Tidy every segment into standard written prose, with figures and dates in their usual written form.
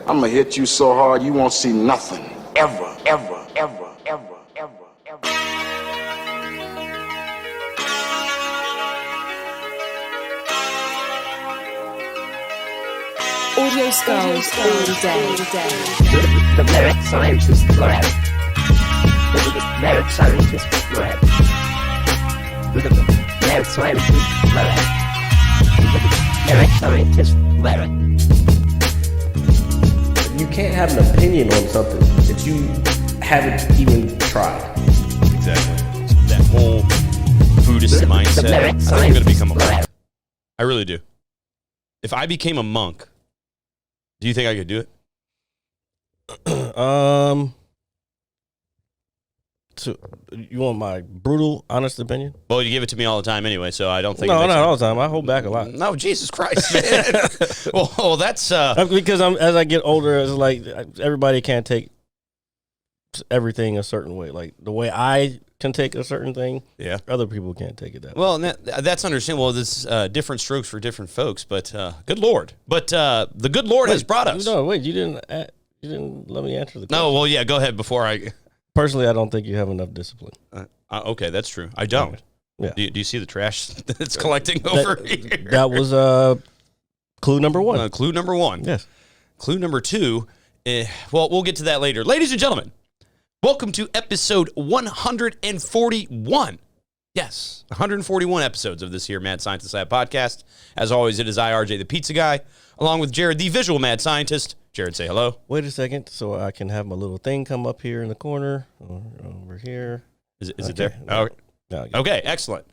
I'm gonna hit you so hard you won't see nothing. Ever, ever, ever, ever, ever, ever. Audio skulls all day. The merit scientist lab. The merit scientist lab. The merit scientist lab. The merit scientist lab. You can't have an opinion on something that you haven't even tried. Exactly. That whole Buddhist mindset. I think I'm going to become a monk. I really do. If I became a monk, do you think I could do it? So you want my brutal, honest opinion? Well, you give it to me all the time anyway, so I don't think. No, not all the time. I hold back a lot. No, Jesus Christ, man. well, that's because as I get older, it's like everybody can't take everything a certain way. Like the way I can take a certain thing, yeah, other people can't take it that way. Well, that's understandable. There's different strokes for different folks, but good Lord. But the good Lord has brought us. No, wait, you didn't let me answer the question. No, well, yeah, go ahead before I. Personally, I don't think you have enough discipline. Okay, that's true. I don't. Yeah. Do you see the trash that's collecting over here? That was clue number one. Clue number one. Yes. Clue number two. Well, we'll get to that later. Ladies and gentlemen, welcome to episode 141. Yes, 141 episodes of this here Mad Scientist Lab podcast. As always, it is I, RJ, the pizza guy, along with Jared, the visual mad scientist. Jared, say hello. Wait a second, so I can have my little thing come up here in the corner, over here. Is it there? No. Okay, excellent.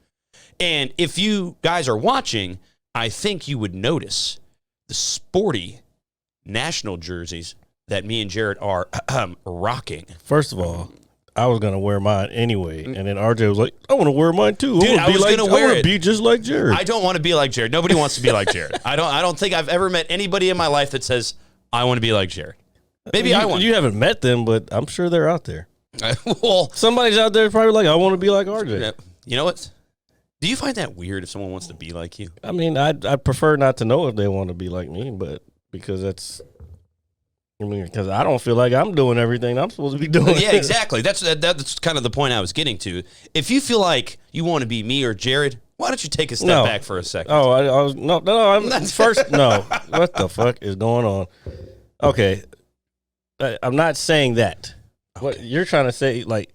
And if you guys are watching, I think you would notice the sporty national jerseys that me and Jared are rocking. First of all, I was going to wear mine anyway, and then RJ was like, I want to wear mine too. Dude, I was going to wear it. I want to be just like Jared. I don't want to be like Jared. Nobody wants to be like Jared. I don't think I've ever met anybody in my life that says, I want to be like Jared. Maybe I want. You haven't met them, but I'm sure they're out there. Well, somebody's out there probably like, I want to be like RJ. You know what? Do you find that weird if someone wants to be like you? I mean, I'd prefer not to know if they want to be like me, but because because I don't feel like I'm doing everything I'm supposed to be doing. Yeah, exactly. That's kind of the point I was getting to. If you feel like you want to be me or Jared, why don't you take a step back for a second? Oh, I was no. I'm first. No, what the fuck is going on? Okay, I'm not saying that. Okay. What you're trying to say, like,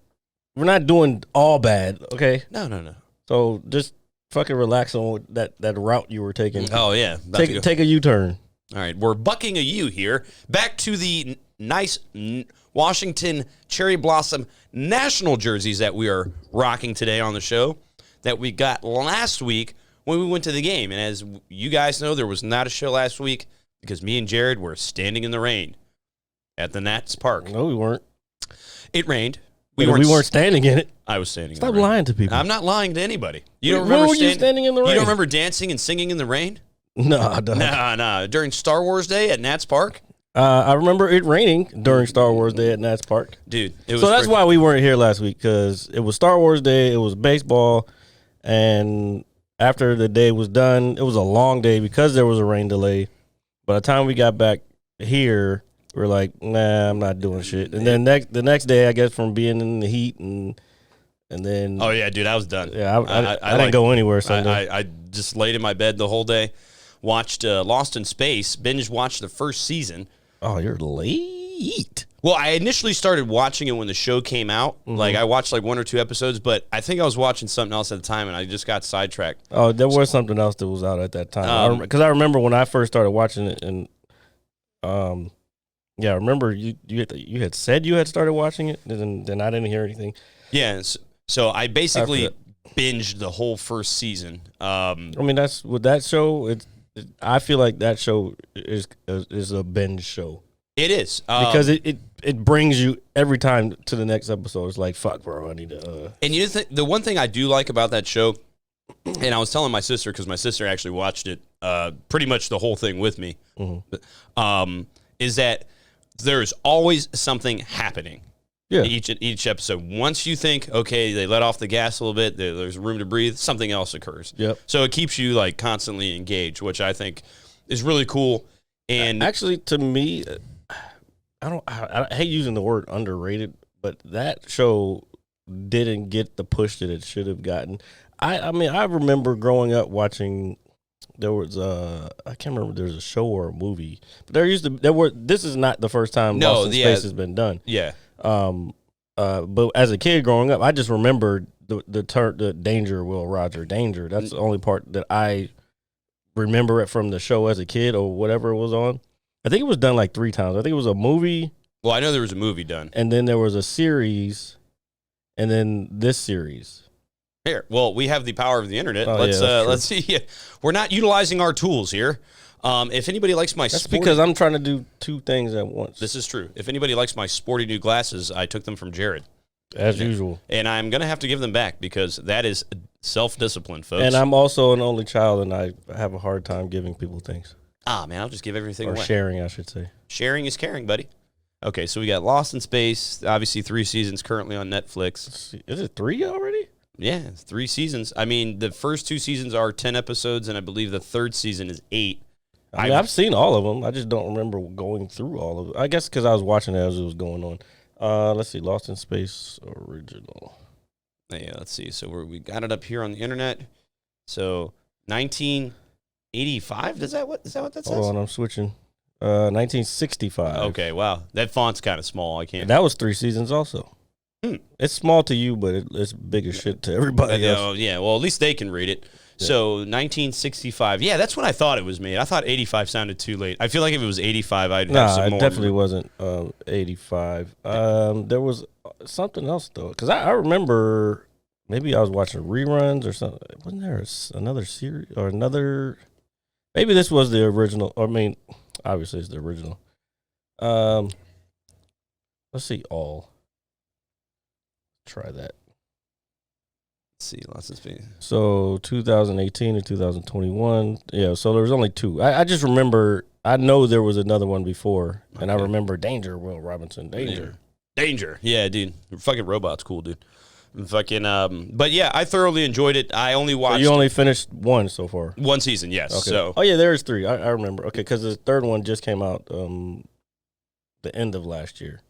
we're not doing all bad, okay? No. So just fucking relax on that route you were taking. Oh yeah, take a U-turn. All right, we're bucking a U here. Back to the nice Washington cherry blossom national jerseys that we are rocking today on the show that we got last week when we went to the game. And as you guys know, there was not a show last week because me and Jared were standing in the rain at the Nats Park. No, we weren't. It rained. We weren't standing in it. I was standing Stop in the rain. lying to people. I'm not lying to anybody. When were you standing in the rain? You don't remember dancing and singing in the rain? No, I don't. Nah. During Star Wars Day at Nats Park? I remember it raining during Star Wars Day at Nats Park. Dude, it was so that's why we weren't here last week, because it was Star Wars Day, it was baseball, and after the day was done, it was a long day because there was a rain delay. By the time we got back here, we were like, nah, I'm not doing shit. And then the next day, I guess, from being in the heat and then... Oh, yeah, dude, I was done. Yeah, I didn't go anywhere Sunday. I just laid in my bed the whole day, watched Lost in Space, binge-watched the first season. Oh, you're late. Well, I initially started watching it when the show came out. Mm-hmm. Like, I watched like 1 or 2 episodes, but I think I was watching something else at the time, and I just got sidetracked. Oh, there was something else that was out at that time. Because I remember when I first started watching it, and yeah, I remember you had said you had started watching it, and then I didn't hear anything. Yeah, so I basically binged the whole first season. I mean, that's with that show. I feel like that show is a binge show. It is because it brings you every time to the next episode. It's like, fuck, bro, I need to. And the one thing I do like about that show, and I was telling my sister because my sister actually watched it pretty much the whole thing with me, is that there's always something happening. Yeah. Each episode. Once you think, okay, they let off the gas a little bit, there's room to breathe, something else occurs. Yep. So it keeps you like constantly engaged, which I think is really cool. And actually, to me, I hate using the word underrated, but that show didn't get the push that it should have gotten. I mean, I remember growing up watching. There was I can't remember if there was a show or a movie, but this is not the first time Lost in Space has been done. Yeah. But as a kid growing up, I just remembered the Danger, Will Roger, Danger. That's the only part that I remember it from the show as a kid or whatever it was on. I think it was done like 3 times. I think it was a movie. Well, I know there was a movie done. And then there was a series, and then this series. Here, well, we have the power of the internet. Oh, Let's see. We're not utilizing our tools here. If anybody likes my That's because I'm trying to do 2 things at once. This is true. If anybody likes my sporty new glasses, I took them from Jared. As usual. And I'm going to have to give them back because that is self-discipline, folks. And I'm also an only child, and I have a hard time giving people things. Man, I'll just give everything away. Or sharing, I should say. Sharing is caring, buddy. Okay, so we got Lost in Space, obviously 3 seasons currently on Netflix. Is it 3 already? Yeah, 3 seasons. I mean, the first 2 seasons are 10 episodes, and I believe the 3rd season is 8. I mean, I've seen all of them. I just don't remember going through all of it. I guess because I was watching it as it was going on. Let's see, Lost in Space original. Yeah, let's see. So we got it up here on the internet. So 1985. Is that what that says? Hold on, I'm switching. 1965. Okay, wow, that font's kind of small. I can't. And that was 3 seasons also. It's small to you, but it's big as shit to everybody else. Yeah, well, at least they can read it. Yeah. So 1965. Yeah, that's when I thought it was made. I thought 85 sounded too late. I feel like if it was 85, I'd have some more. It definitely wasn't 85. There was something else, though, because I remember maybe I was watching reruns or something. Wasn't there another series or another? Maybe this was the original. I mean, obviously it's the original. Let's see, all. Try that. Let's see, Lost in Space. So 2018 and 2021. Yeah, so there was only 2. I just remember, I know there was another one before, and I remember Danger, Will Robinson, Danger. Danger. Yeah, dude. Fucking robot's cool, dude. Fucking, but yeah, I thoroughly enjoyed it. I only watched. So you only finished 1 so far? 1 season, yes. Okay. So. Oh, yeah, there is 3. I remember. Okay, because the 3rd one just came out the end of last year.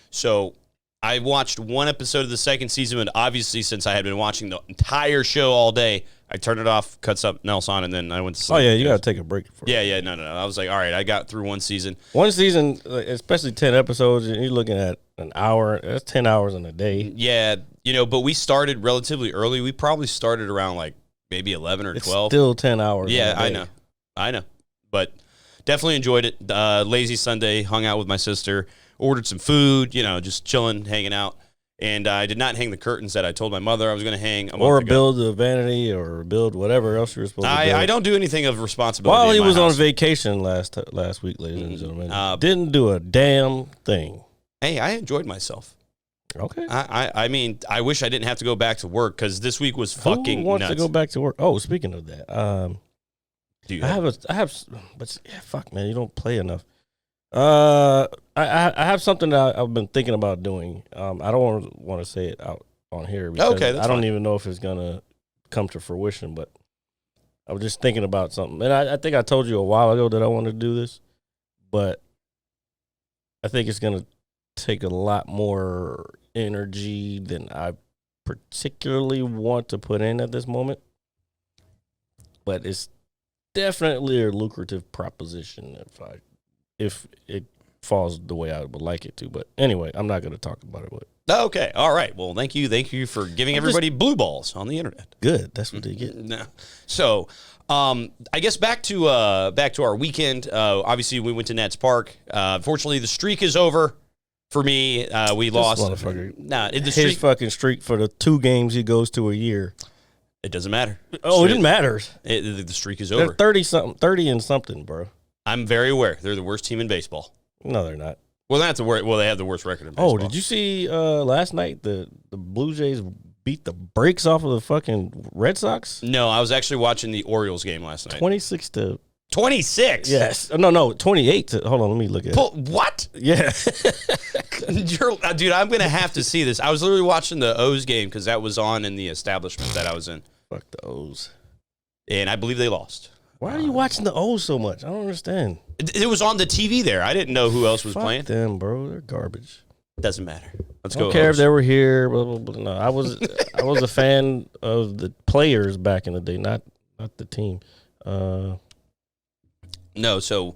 So I watched 1 episode of the 2nd season, and obviously since I had been watching the entire show all day, I turned it off, cut something else on, and then I went to sleep. Oh, yeah, you got to take a break. Yeah, no. I was like, all right, I got through 1 season. 1 season, especially 10 episodes, and you're looking at an hour. That's 10 hours in a day. Yeah, but we started relatively early. We probably started around like maybe 11 or 12. It's still 10 hours. Yeah, I know. But definitely enjoyed it. Lazy Sunday, hung out with my sister. Ordered some food, just chilling, hanging out. And I did not hang the curtains that I told my mother I was going to hang a month or ago. Build a vanity or build whatever else you were supposed to do. I don't do anything of responsibility. While he was house. on vacation last week, ladies and gentlemen. Didn't do a damn thing. Hey, I enjoyed myself. Okay. I mean, I wish I didn't have to go back to work because this week was fucking Who wants nuts. to go back to work? Oh, speaking of that, but yeah, fuck, man, you don't play enough. I have something that I've been thinking about doing. I don't want to say it out on here because I don't even know if it's gonna come to fruition. But I was just thinking about something, and I think I told you a while ago that I wanted to do this, but I think it's gonna take a lot more energy than I particularly want to put in at this moment. But it's definitely a lucrative proposition if it falls the way I would like it to. But anyway, I'm not going to talk about it. But Okay, all right. Well, thank you for giving everybody blue balls on the internet. Good, that's what they get. No. So, I guess back to our weekend. Obviously, we went to Nats Park. Fortunately, the streak is over for me. We lost. Motherfucker. Nah, the His streak. fucking streak for the 2 games he goes to a year. It doesn't matter. Oh, it matters. The streak is They're over. 30 and something, bro. I'm very aware. They're the worst team in baseball. No, they're not. Well, that's well, they have the worst record in baseball. Oh, did you see last night the Blue Jays beat the brakes off of the fucking Red Sox? No, I was actually watching the Orioles game last night. 26 to 26. Yes. No, 28 to. Hold on, let me look at it. What? Yeah. Dude, I'm going to have to see this. I was literally watching the O's game because that was on in the establishment that I was in. Fuck the O's. And I believe they lost. Why are you watching the O's so much? I don't understand. It was on the TV there. I didn't know who else was Fuck playing. them, bro. They're garbage. Doesn't matter. Let's I go. don't care if O's. they were here. Blah, blah, blah. No, I was a fan of the players back in the day, not the team. No, so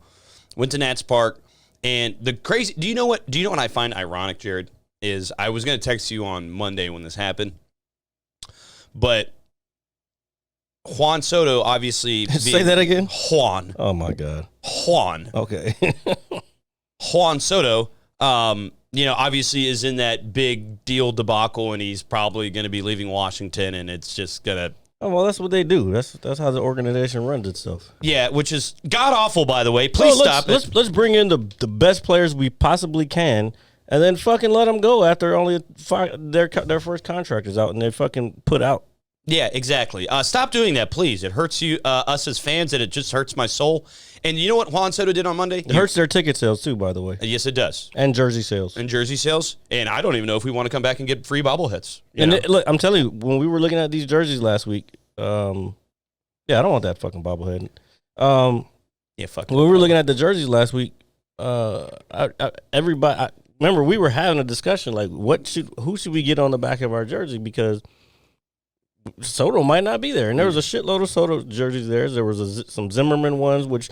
went to Nats Park, and the crazy. Do you know what I find ironic, Jared? Is I was going to text you on Monday when this happened, but Juan Soto obviously Say that again. Juan. Oh my God. Juan. Okay. Juan Soto. Obviously is in that big deal debacle, and he's probably going to be leaving Washington, and it's just gonna. Oh well, that's what they do. That's how the organization runs itself. Yeah, which is god awful, by the way. Please stop it. Let's bring in the best players we possibly can, and then fucking let them go after only their first contract is out and they fucking put out. Yeah, exactly. Stop doing that, please. It hurts you, us as fans, and it just hurts my soul. And you know what Juan Soto did on Monday? It hurts their ticket sales too, by the way. Yes, it does. And jersey sales. And jersey sales. And I don't even know if we want to come back and get free bobbleheads. Look, I'm telling you, when we were looking at these jerseys last week, I don't want that fucking bobblehead. Yeah, fuck. When we were looking at the jerseys last week, everybody, remember we were having a discussion like, who should we get on the back of our jersey, because Soto might not be there, and there was a shitload of Soto jerseys there. There was some Zimmerman ones, which,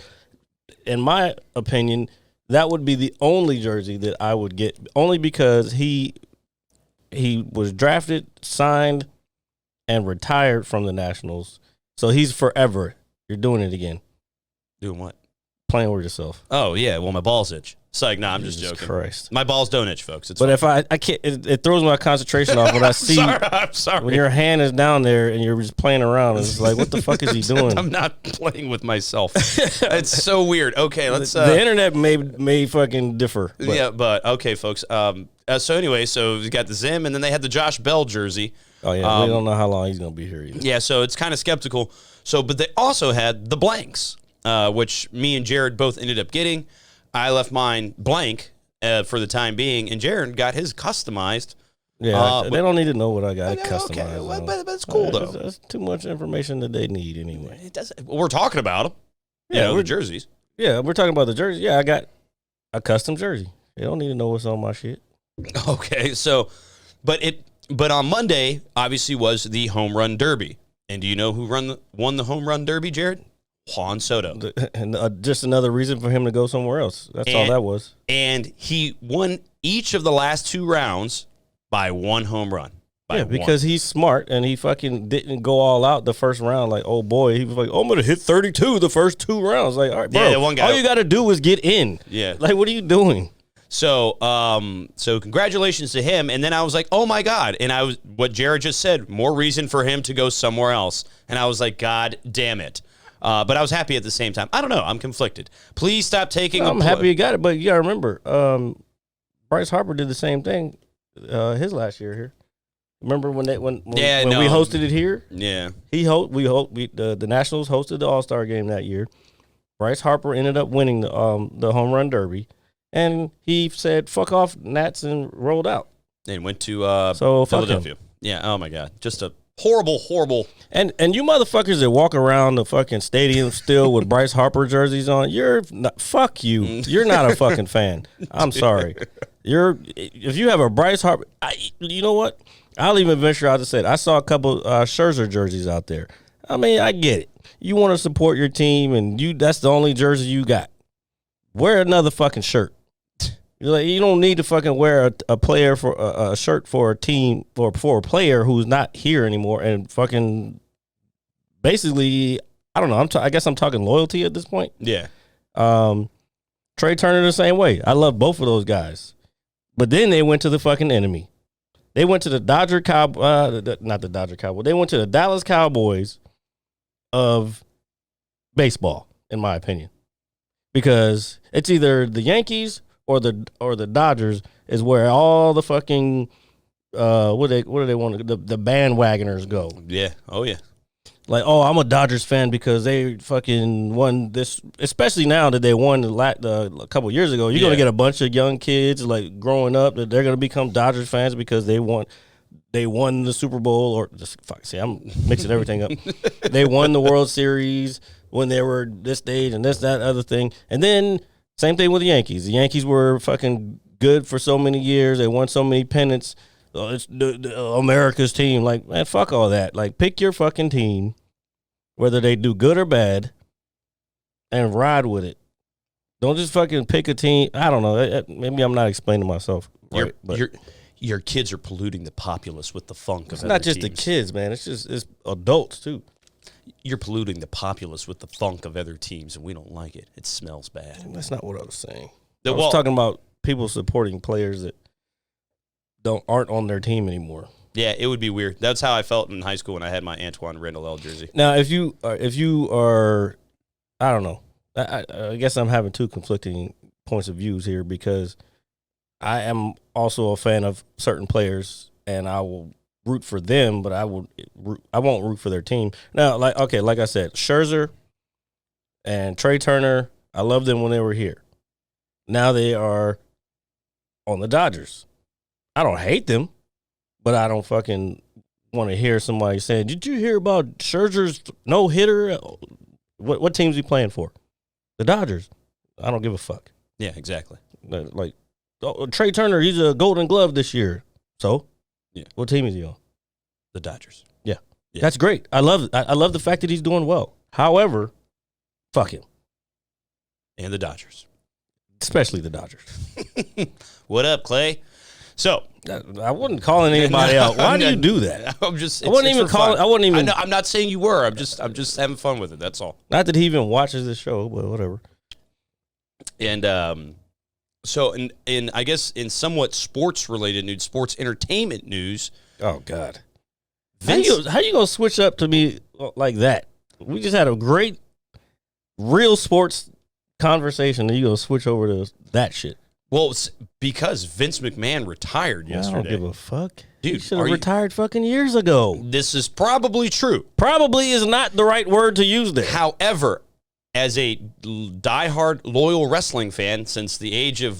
in my opinion, that would be the only jersey that I would get, only because he was drafted, signed, and retired from the Nationals, so he's forever. You're doing it again. Doing what? Playing with yourself. Oh yeah, well my balls itch. It's like, nah, I'm just Jesus joking. Christ. My balls don't itch, folks. It's But fine. if I can't, it throws my concentration off when I see I'm sorry. when your hand is down there and you're just playing around. And it's like, what the fuck is he doing? I'm not playing with myself. It's so weird. Okay, let's. The internet may fucking differ. But. Yeah, but okay, folks. So anyway, so we got the Zim, and then they had the Josh Bell jersey. Oh yeah, we don't know how long he's gonna be here either. Yeah, so it's kind of skeptical. So, but they also had the blanks, which me and Jared both ended up getting. I left mine blank for the time being, and Jared got his customized. Yeah, they don't need to know what I got Okay, customized. okay, well, but it's cool though. That's too much information that they need anyway. It doesn't. We're talking about them. Yeah, the jerseys. Yeah, we're talking about the jersey. Yeah, I got a custom jersey. They don't need to know what's on my shit. Okay, so, but on Monday obviously was the home run derby, and do you know who won the home run derby, Jared? Juan Soto. And just another reason for him to go somewhere else. That's all that was. And he won each of the last 2 rounds by 1 home run. Yeah, because he's smart and he fucking didn't go all out the first round like, oh boy. He was like, oh, I'm going to hit 32 the first 2 rounds. Like, all right, bro, yeah, the one guy, all you got to do is get in. Yeah. Like, what are you doing? So, so congratulations to him. And then I was like, oh my God. And what Jared just said, more reason for him to go somewhere else. And I was like, God damn it. But I was happy at the same time. I don't know. I'm conflicted. Please stop taking. I'm happy you got it, but you got to remember, Bryce Harper did the same thing his last year here. Remember when we hosted it here? Yeah, the Nationals hosted the All-Star game that year. Bryce Harper ended up winning the home run derby, and he said "fuck off, Nats" and rolled out. And went to Philadelphia. Yeah. Oh my God, just a horrible. And you motherfuckers that walk around the fucking stadium still with Bryce Harper jerseys on, fuck you. You're not a fucking fan. I'm sorry. If you have a Bryce Harper, you know what? I'll even venture out to say it. I saw a couple Scherzer jerseys out there. I mean, I get it. You want to support your team, and that's the only jersey you got. Wear another fucking shirt. You don't need to fucking wear a player for a shirt for a team for a player who's not here anymore, and fucking basically, I don't know. I guess I'm talking loyalty at this point. Yeah. Trey Turner the same way. I love both of those guys, but then they went to the fucking enemy. They went to the not the Dodger Cowboys. They went to the Dallas Cowboys of baseball, in my opinion, because it's either the Yankees or the Dodgers is where all the fucking what do they want the bandwagoners go. Yeah. Oh yeah. Like, oh, I'm a Dodgers fan because they fucking won this, especially now that they won a couple years ago. You're going to get a bunch of young kids, like, growing up, that they're going to become Dodgers fans because they won the Super Bowl, or just, I'm mixing everything up. They won the World Series. when they were this stage and this, that, other thing. And then same thing with the Yankees. The Yankees were fucking good for so many years. They won so many pennants. It's the America's team. Like, man, fuck all that. Like, pick your fucking team, whether they do good or bad, and ride with it. Don't just fucking pick a team. I don't know. Maybe I'm not explaining myself right. Your kids are polluting the populace with the funk of It's other not just teams. the kids, man. It's adults, too. You're polluting the populace with the funk of other teams, and we don't like it. It smells bad. That's not what I was saying. I The- was well- talking about people supporting players that aren't on their team anymore. Yeah, it would be weird. That's how I felt in high school when I had my Antoine Randall jersey. Now, if you are, I don't know. I guess I'm having two conflicting points of views here because I am also a fan of certain players, and I will root for them, but I won't root for their team. Now, like I said, Scherzer and Trey Turner, I loved them when they were here. Now they are on the Dodgers. I don't hate them, but I don't fucking want to hear somebody saying, "Did you hear about Scherzer's no hitter?" What team's he playing for? The Dodgers. I don't give a fuck. Yeah, exactly. Like Trey Turner, he's a Golden Glove this year. So, Yeah. What team is he on? The Dodgers. Yeah, Yeah. that's great. I love the fact that he's doing well. However, fuck him, And the Dodgers. especially the Dodgers. What up, Clay? So I wasn't calling anybody out. Why do you do that? I'm just. I wasn't even calling. I wasn't even. I'm not saying you were. I'm just having fun with it. That's all. Not that he even watches this show, but whatever. And so in I guess in somewhat sports related news, sports entertainment news. Oh God, Vince, how you gonna switch up to me like that? We just had a great, real sports conversation, and you gonna switch over to that shit? well, it's because Vince McMahon retired yesterday. I don't give a fuck. Dude, he should are have you- retired fucking years ago. This is probably true. Probably is not the right word to use there. However, as a diehard loyal wrestling fan since the age of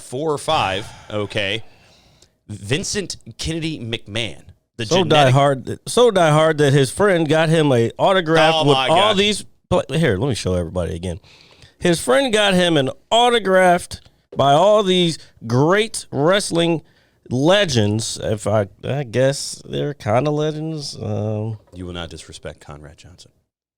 4 or 5, okay, Vincent Kennedy McMahon, the So genetic- diehard that his friend got him a autograph Oh, with my all God. these. Here, let me show everybody again. His friend got him an autographed by all these great wrestling legends. If I guess they're kind of legends. You will not disrespect Conrad Johnson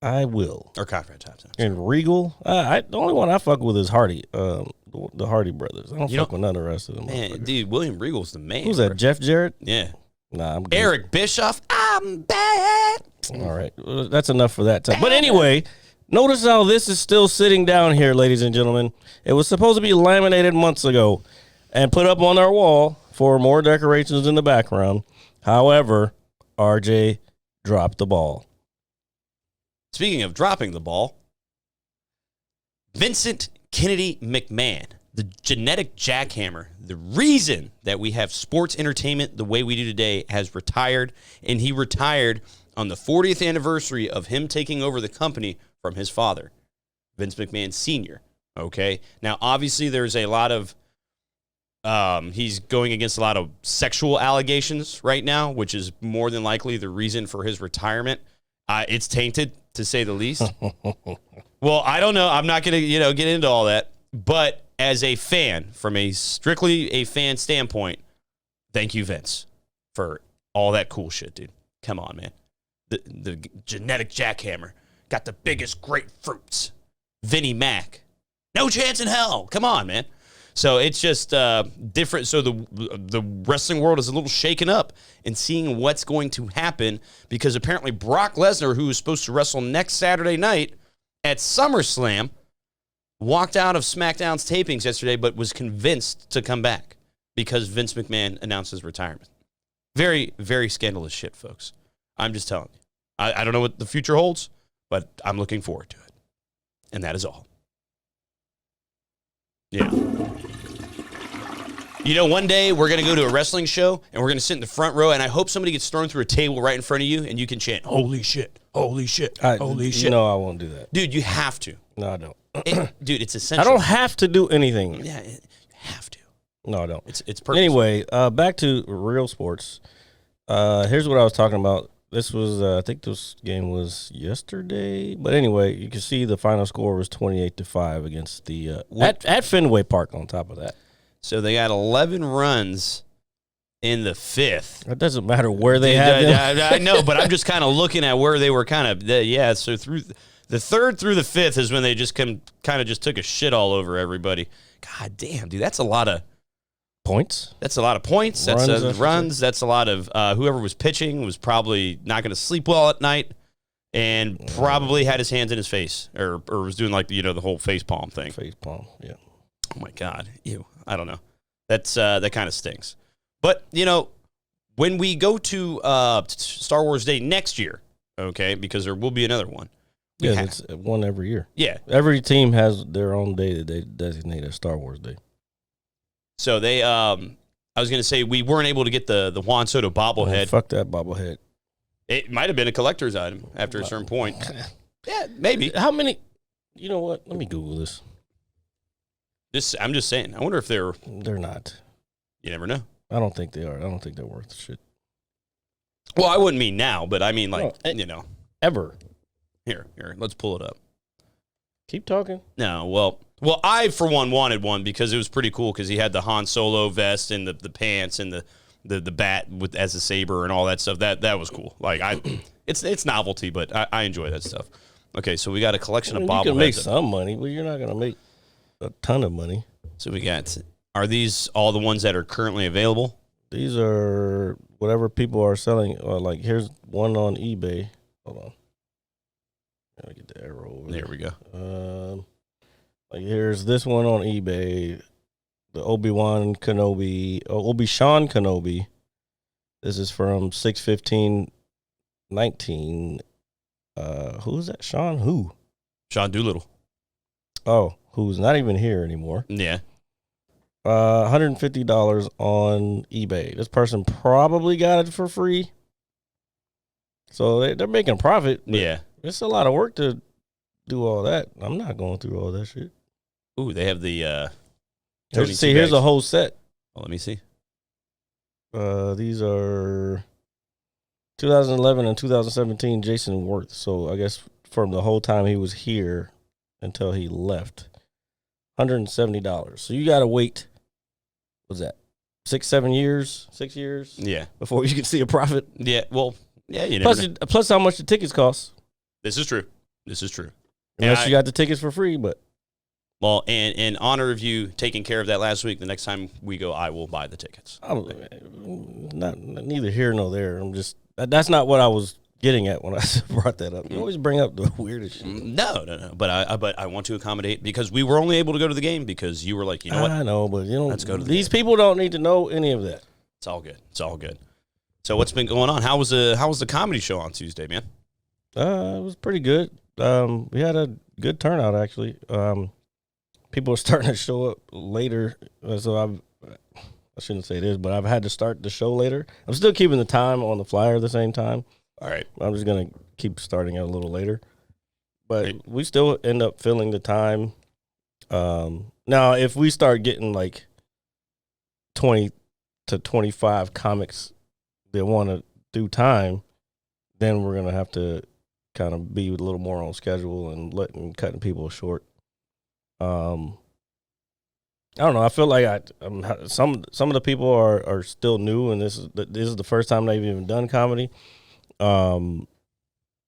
I will. or Conrad Johnson. And Regal. The only one I fuck with is Hardy. The Hardy brothers. I don't fuck with none of the rest of them. Man, dude, William Regal's the man. Who's that? bro. Jeff Jarrett? Yeah. Nah, I'm good. Eric Bischoff. I'm bad. All right. Well, that's enough for that time. But anyway, notice how this is still sitting down here, ladies and gentlemen. It was supposed to be laminated months ago and put up on our wall for more decorations in the background. However, RJ dropped the ball. Speaking of dropping the ball, Vincent Kennedy McMahon, the genetic jackhammer, the reason that we have sports entertainment the way we do today, has retired, and he retired on the 40th anniversary of him taking over the company from his father, Vince McMahon Sr. Okay? Now, obviously, there's a lot of he's going against a lot of sexual allegations right now, which is more than likely the reason for his retirement. It's tainted, to say the least. Well, I don't know. I'm not going to, get into all that. But as a fan, from a strictly a fan standpoint, thank you, Vince, for all that cool shit, dude. Come on, man. The genetic jackhammer got the biggest grapefruits. Vinnie Mac. No chance in hell. Come on, man. So it's just different. So the wrestling world is a little shaken up and seeing what's going to happen because apparently Brock Lesnar, who was supposed to wrestle next Saturday night at SummerSlam, walked out of SmackDown's tapings yesterday but was convinced to come back because Vince McMahon announced his retirement. Very, very scandalous shit, folks. I'm just telling you. I don't know what the future holds, but I'm looking forward to it. And that is all. Yeah. One day we're going to go to a wrestling show and we're going to sit in the front row and I hope somebody gets thrown through a table right in front of you and you can chant, holy shit, holy shit, holy shit. No, I won't do that. Dude, you have to. No, I don't. Dude, it's I essential. don't have to do anything. Yeah, you have to. No, I don't. It's purposeful. Anyway, back to real sports. Here's what I was talking about. This was, I think this game was yesterday. But anyway, you can see the final score was 28-5 against the at Fenway Park. On top of that, So they got 11 runs in the fifth. it doesn't matter where they had them. I know, but I'm just kind of looking at where they were kind of, so through the third through the fifth is when they just kind of just took a shit all over everybody. God damn, dude, that's a lot of Points. That's a lot of points. That's runs. That's a lot of whoever was pitching was probably not going to sleep well at night, and probably had his hands in his face or was doing like the whole face palm thing. Face palm, yeah. Oh my God, ew. I don't know. That's that kind of stinks. But when we go to Star Wars Day next year, okay, because there will be another one. Yeah, it's one every year. Yeah, every team has their own day that they designate as Star Wars Day. So they, I was going to say we weren't able to get the Juan Soto bobblehead. Fuck that bobblehead. It might have been a collector's item after a certain point. Yeah, maybe. How many? You know what? Let me Google this. I'm just saying. I wonder if they're not. You never know. I don't think they are. I don't think they're worth shit. Well, I wouldn't mean now, but I mean ever. Here, let's pull it up. Keep talking. No, well, I for one wanted one because it was pretty cool because he had the Han Solo vest and the pants and the bat as a saber and all that stuff. That was cool. Like it's novelty, but I enjoy that stuff. Okay, so we got a collection of bobbleheads. You can make some money, but you're not gonna make a ton of money. So are these all the ones that are currently available? These are whatever people are selling. Like here's one on eBay. Hold on. Gotta get the arrow over there. We go. Like here's this one on eBay. The Obi-Wan Kenobi. Obi-Sean Kenobi. This is from 6/15/19. Who's that? Sean who? Sean Doolittle. Oh, who's not even here anymore. Yeah. $150 on eBay. This person probably got it for free. So they're making profit. Yeah. It's a lot of work to do all that. I'm not going through all that shit. Ooh, they have the here's a whole set. Oh, let me see. These are 2011 and 2017 Jason Worth. So I guess from the whole time he was here until he left. $170. So you gotta wait. What's that? 6 years? Yeah. Before you can see a profit. Yeah. Well, yeah, you never know. Plus how much the tickets cost. This is true. Unless you got the tickets for free, but. Well, and in honor of you taking care of that last week, the next time we go, I will buy the tickets. Neither here nor there. That's not what I was getting at when I brought that up. You always bring up the weirdest shit. No. But I want to accommodate because we were only able to go to the game because you were like, you know what? I know, but let's go to these people don't need to know any of that. It's all good. So what's been going on? How was the comedy show on Tuesday, man? It was pretty good. We had a good turnout actually. People are starting to show up later, so I shouldn't say this, but I've had to start the show later. I'm still keeping the time on the flyer at the same time. All right. I'm just going to keep starting it a little later. But we still end up filling the time. Now, if we start getting like 20 to 25 comics that want to do time, then we're going to have to kind of be a little more on schedule and cutting people short. I don't know. I feel like some of the people are still new, and this is the first time they've even done comedy. So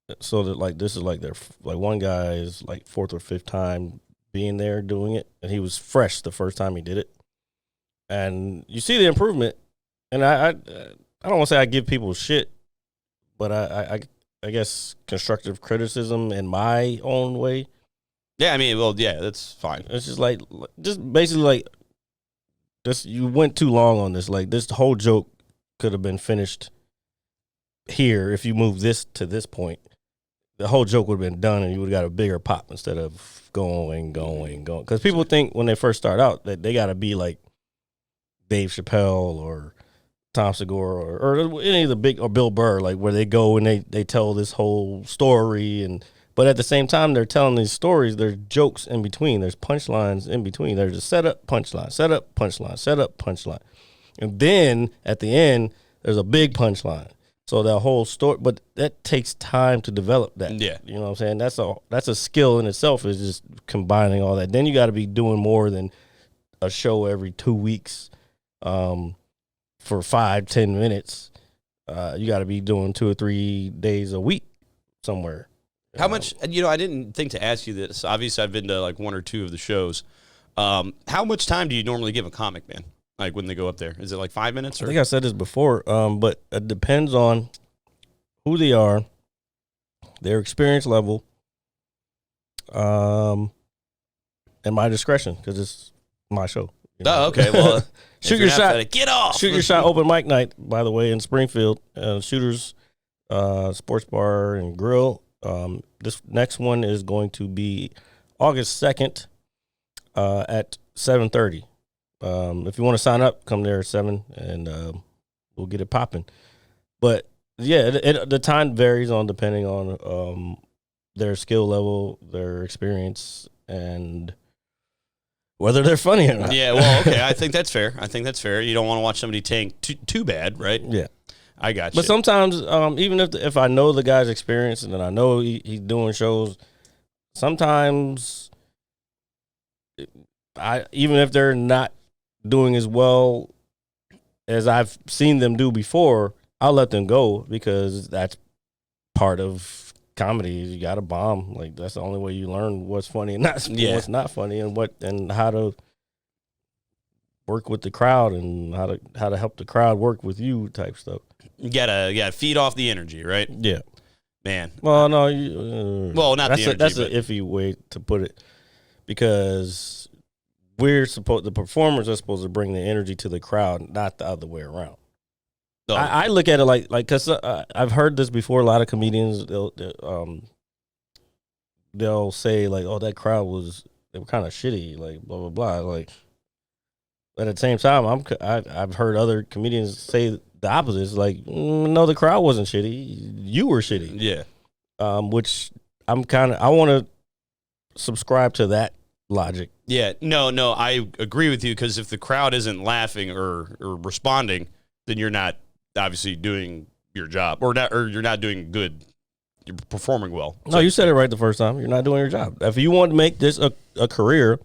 that like this is like their one guy is like fourth or fifth time being there doing it, and he was fresh the first time he did it, and you see the improvement. And I don't want to say I give people shit, but I guess constructive criticism in my own way. Yeah, I mean, well, yeah, that's fine. It's just basically like this. You went too long on this. Like this whole joke could have been finished here if you move this to this point. The whole joke would have been done, and you would have got a bigger pop instead of going. Because people think when they first start out that they got to be like Dave Chappelle or Tom Segura or any of the big, or Bill Burr, like where they go and they tell this whole story but at the same time, they're telling these stories. There's jokes in between. There's punchlines in between. There's a setup, punchline, setup, punchline, setup, punchline. And then at the end, there's a big punchline. So that whole story, but that takes time to develop that. Yeah. You know what I'm saying? That's a skill in itself, is just combining all that. Then you got to be doing more than a show every 2 weeks for 5-10 minutes. You got to be doing 2 or 3 days a week somewhere. How much, I didn't think to ask you this. Obviously, I've been to like 1 or 2 of the shows. How much time do you normally give a comic, man? Like when they go up there? Is it like 5 minutes? Or? I think I said this before, but it depends on who they are, their experience level, and my discretion, because it's my show. Oh, okay. Well, shoot your shot. Get off. Shoot your shot. Open mic night, by the way, in Springfield. Shooters Sports Bar and Grill. This next one is going to be August 2nd at 7:30. If you want to sign up, come there at 7, and we'll get it popping. But yeah, the time varies depending on their skill level, their experience, and whether they're funny or not. Yeah, well, okay, I think that's fair. You don't want to watch somebody tank too bad, right? Yeah, I got you. But sometimes, even if I know the guy's experience and then I know he's doing shows, sometimes even if they're not doing as well as I've seen them do before, I'll let them go, because that's part of comedy. You got to bomb. Like, that's the only way you learn what's funny and what's not funny, and how to work with the crowd, and how to help the crowd work with you, type stuff. You gotta feed off the energy, right? Yeah, man. Well, no, not the energy. That's an iffy way to put it, because the performers are supposed to bring the energy to the crowd, not the other way around. Oh. I look at it like because I've heard this before. A lot of comedians they'll say like, "Oh, that crowd they were kind of shitty," like blah blah blah. Like, but at the same time, I've heard other comedians say the opposite. It's like, no, the crowd wasn't shitty. You were shitty. Yeah. Which I want to subscribe to that logic. Yeah, no, I agree with you, because if the crowd isn't laughing or responding, then you're not obviously doing your job, or you're not doing good. You're performing well. No, you said it right the first time. You're not doing your job. If you want to make this a career,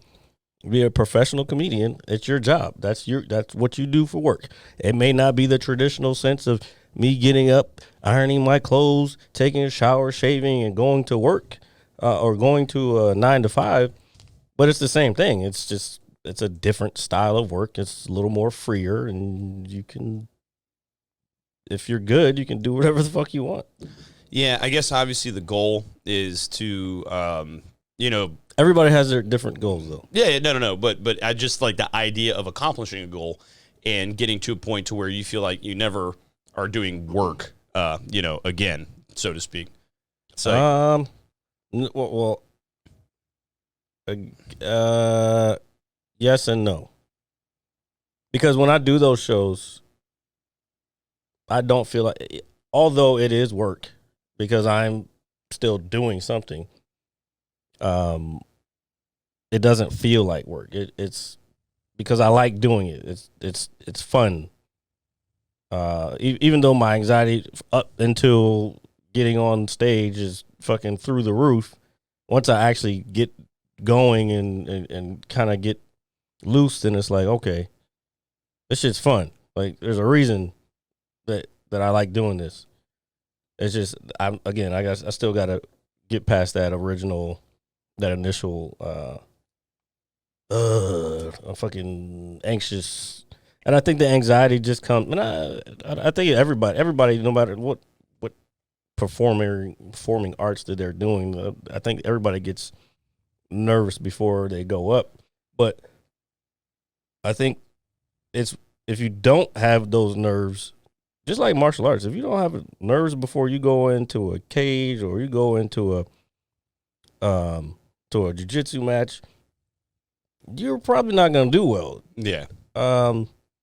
be a professional comedian, it's your job. That's what you do for work. It may not be the traditional sense of me getting up, ironing my clothes, taking a shower, shaving, and going to work, or going to a 9 to 5. But it's the same thing. It's a different style of work. It's a little more freer, and you can, if you're good, you can do whatever the fuck you want. Yeah, I guess obviously the goal is to, everybody has their different goals, though. Yeah, no. But I just like the idea of accomplishing a goal and getting to a point to where you feel like you never are doing work, again, so to speak. So, yes and no. Because when I do those shows, I don't feel like, although it is work, because I'm still doing something, it doesn't feel like work. It's because I like doing it. It's fun. Even though my anxiety up until getting on stage is fucking through the roof, once I actually get going and kind of get loose, then it's like, okay, this shit's fun. Like, there's a reason that I like doing this. It's just, I still got to get past that initial I'm fucking anxious. And I think the anxiety just comes, and I think everybody, no matter what performing arts that they're doing, I think everybody gets nervous before they go up. But I think it's, if you don't have those nerves, just like martial arts, if you don't have nerves before you go into a cage or you go into a jiu-jitsu match, you're probably not going to do well. Yeah.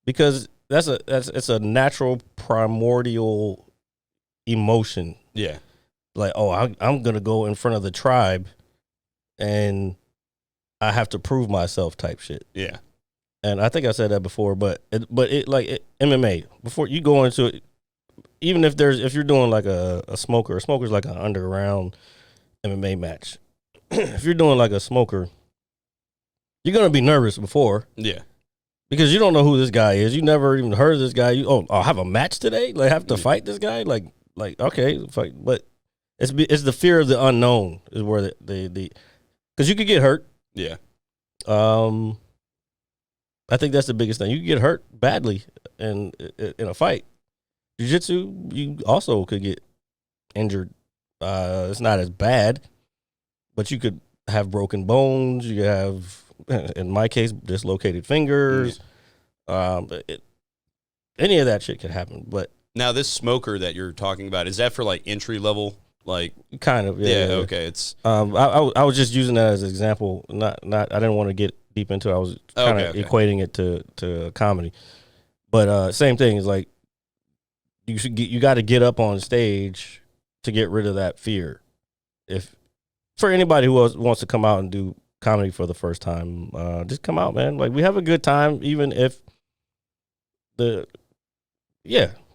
Because it's a natural primordial emotion. Yeah. Like, oh, I'm going to go in front of the tribe and I have to prove myself type shit. Yeah. And I think I said that before, but MMA, before you go into it, even if you're doing like a smoker's like an underground MMA match. If you're doing like a smoker, you're gonna be nervous before. Yeah. Because you don't know who this guy is. You never even heard of this guy. I'll have a match today? Like, have to fight this guy? Like okay, fight. But it's the fear of the unknown is where the because you could get hurt. Yeah. I think that's the biggest thing. You could get hurt badly in a fight. Jiu-jitsu, you also could get injured. It's not as bad, but you could have broken bones. You could have, in my case, dislocated fingers. Any of that shit could happen. But now this smoker that you're talking about, is that for like entry level? Like kind of, yeah. Okay, it's. I was just using that as an example. Not. I didn't want to get deep into it. I was kind of equating it to comedy. But same thing is like you got to get up on stage to get rid of that fear. If for anybody who wants to come out and do comedy for the first time, just come out, man. Like, we have a good time, even if we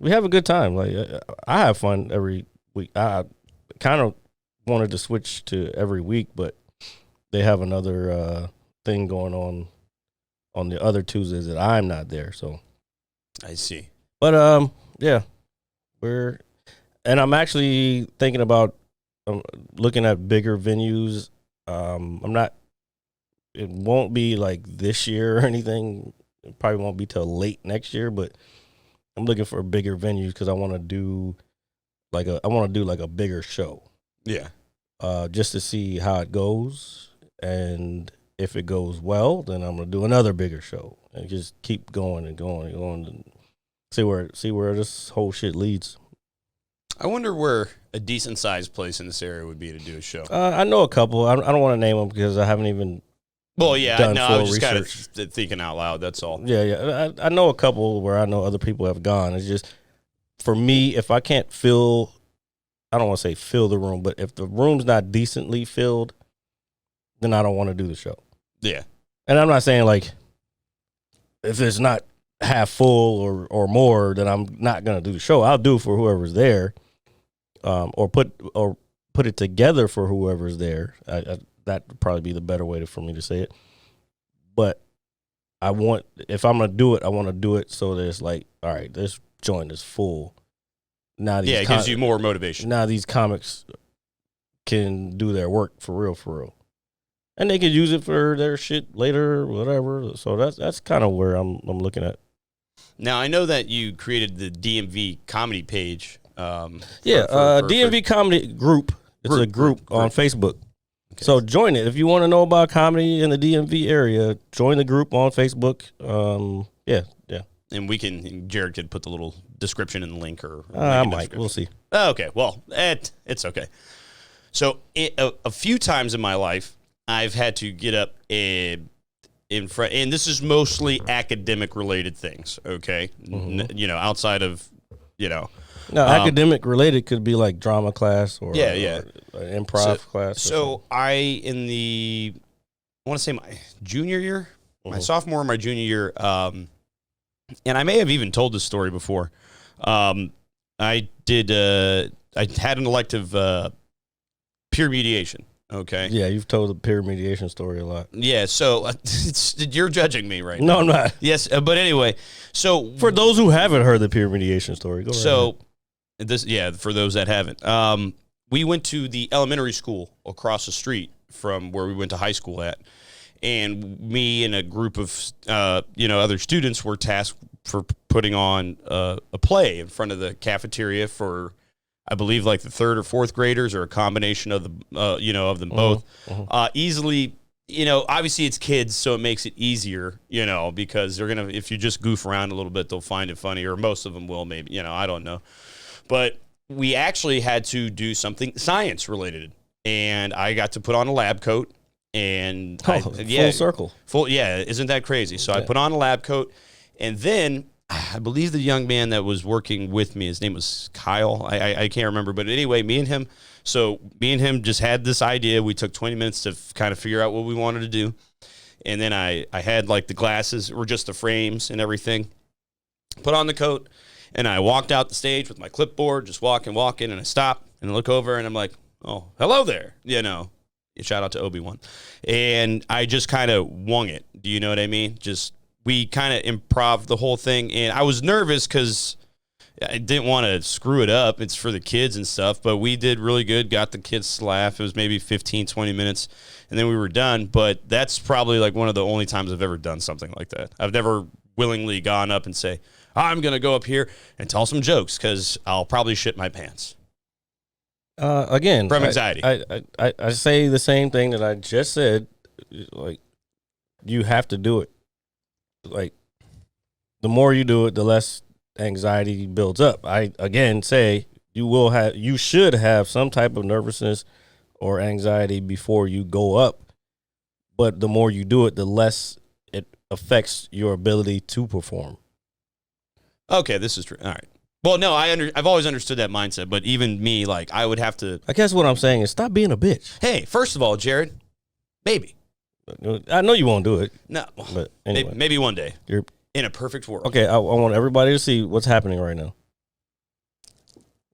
have a good time. Like, I have fun every week. I kind of wanted to switch to every week, but they have another thing going on the other Tuesdays that I'm not there. So I see. But yeah, I'm actually thinking about looking at bigger venues. It won't be like this year or anything. It probably won't be till late next year, but I'm looking for bigger venues because I want to do like a bigger show. Yeah. Just to see how it goes, and if it goes well, then I'm gonna do another bigger show and just keep going and going and going and see where this whole shit leads. I wonder where a decent sized place in this area would be to do a show. I know a couple. I don't want to name them because I haven't even. Well, yeah, done no, I was full just research. kind of thinking out loud. That's all. Yeah. I know a couple where I know other people have gone. It's just, for me, if I can't fill, I don't want to say fill the room, but if the room's not decently filled, then I don't want to do the show. Yeah. And I'm not saying like if it's not half full or more, then I'm not gonna do the show. I'll do it for whoever's there, or put it together for whoever's there. That would probably be the better way for me to say it. But if I'm gonna do it, I want to do it so that it's like, all right, this joint is full. Now it gives you more motivation. Now these comics can do their work for real. And they could use it for their shit later, whatever. So that's kind of where I'm looking at. Now, I know that you created the DMV comedy page. DMV comedy group. It's a group on Facebook. Okay. So join it. If you want to know about comedy in the DMV area, join the group on Facebook. Yeah. And Jared could put the little description in the link or I might. We'll see. Okay. Well, it's okay. So a few times in my life, I've had to get up in front, and this is mostly academic related things. Okay. Mm-hmm. Outside of, No, academic related could be like drama class or or improv class. So I want to say my junior year, my sophomore or my junior year, and I may have even told this story before. I had an elective peer mediation. Okay. Yeah, you've told the peer mediation story a lot. Yeah, so you're judging me right now. No, I'm not. Yes, but anyway, so for those who haven't heard the peer mediation story, go ahead. For those that haven't, we went to the elementary school across the street from where we went to high school at, and me and a group of other students were tasked for putting on a play in front of the cafeteria for, I believe, like the third or fourth graders, or a combination of them both. Easily, obviously it's kids, so it makes it easier, because they're gonna, if you just goof around a little bit, they'll find it funny, or most of them will, maybe, I don't know. But we actually had to do something science related, and I got to put on a lab coat, and full circle. Isn't that crazy? So I put on a lab coat, and then I believe the young man that was working with me, his name was Kyle. I can't remember. But anyway, me and him just had this idea. We took 20 minutes to kind of figure out what we wanted to do. And then I had like the glasses, or just the frames and everything, put on the coat. And I walked out the stage with my clipboard, just walking, and I stop and I look over and I'm like, oh, hello there. Shout out to Obi-Wan. And I just kind of wung it. Do you know what I mean? We kind of improv the whole thing. And I was nervous because I didn't want to screw it up. It's for the kids and stuff. But we did really good, got the kids to laugh. It was maybe 15, 20 minutes. And then we were done. But that's probably like one of the only times I've ever done something like that. I've never willingly gone up and say, I'm going to go up here and tell some jokes because I'll probably shit my pants. Again, from anxiety. I say the same thing that I just said. Like, you have to do it. Like, the more you do it, the less anxiety builds up. I, again, say you should have some type of nervousness or anxiety before you go up. But the more you do it, the less it affects your ability to perform. Okay, this is true. All right. Well, no, I've always understood that mindset, but even me, like, I would have to. I guess what I'm saying is stop being a bitch. Hey, first of all, Jared, maybe. I know you won't do it. No, but anyway, maybe one day. You're in a perfect world. Okay, I want everybody to see what's happening right now.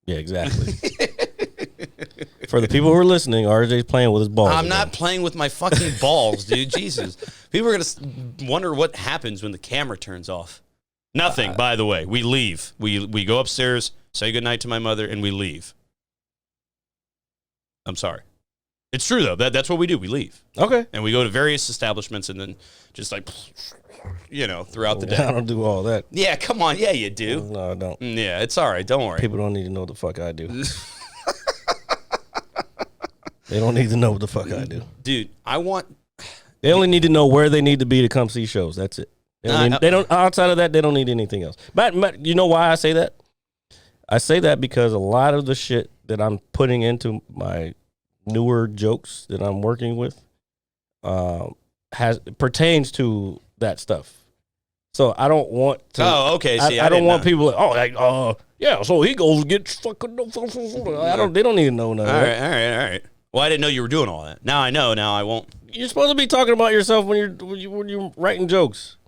Yeah, exactly. For the people who are listening, RJ's playing with his balls. I'm not playing with my fucking balls, dude. Jesus. People are going to wonder what happens when the camera turns off. Nothing, by the way. We leave. We go upstairs, say goodnight to my mother, and we leave. I'm sorry. It's true, though. That's what we do. We leave. Okay. And we go to various establishments and then just like, throughout the day. I don't do all that. Yeah, come on. Yeah, you do. No, I don't. Yeah, it's all right. Don't worry. People don't need to know what the fuck I do. They don't need to know what the fuck I do. Dude, They only need to know where they need to be to come see shows. That's it. They don't. Outside of that, they don't need anything else. But you know why I say that? I say that because a lot of the shit that I'm putting into my newer jokes that I'm working with pertains to that stuff. So I don't want to. Oh, okay. See, I don't want people. Yeah. So he goes get fucking. They don't need to know none of that. All right. Well, I didn't know you were doing all that. Now I know. Now I won't. You're supposed to be talking about yourself when you're writing jokes.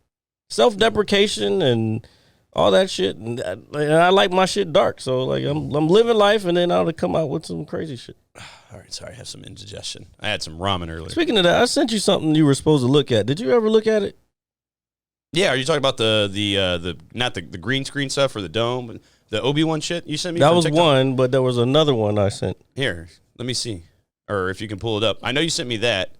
Self-deprecation and all that shit, and I like my shit dark. So like I'm living life, and then I'll come out with some crazy shit. All right, sorry, I have some indigestion. I had some ramen earlier. Speaking of that, I sent you something you were supposed to look at. Did you ever look at it? Yeah, are you talking about the not the green screen stuff or the dome, the Obi-Wan shit you sent me? That was TikTok? one, but there was another one I sent. Here, let me see, or if you can pull it up. I know you sent me that.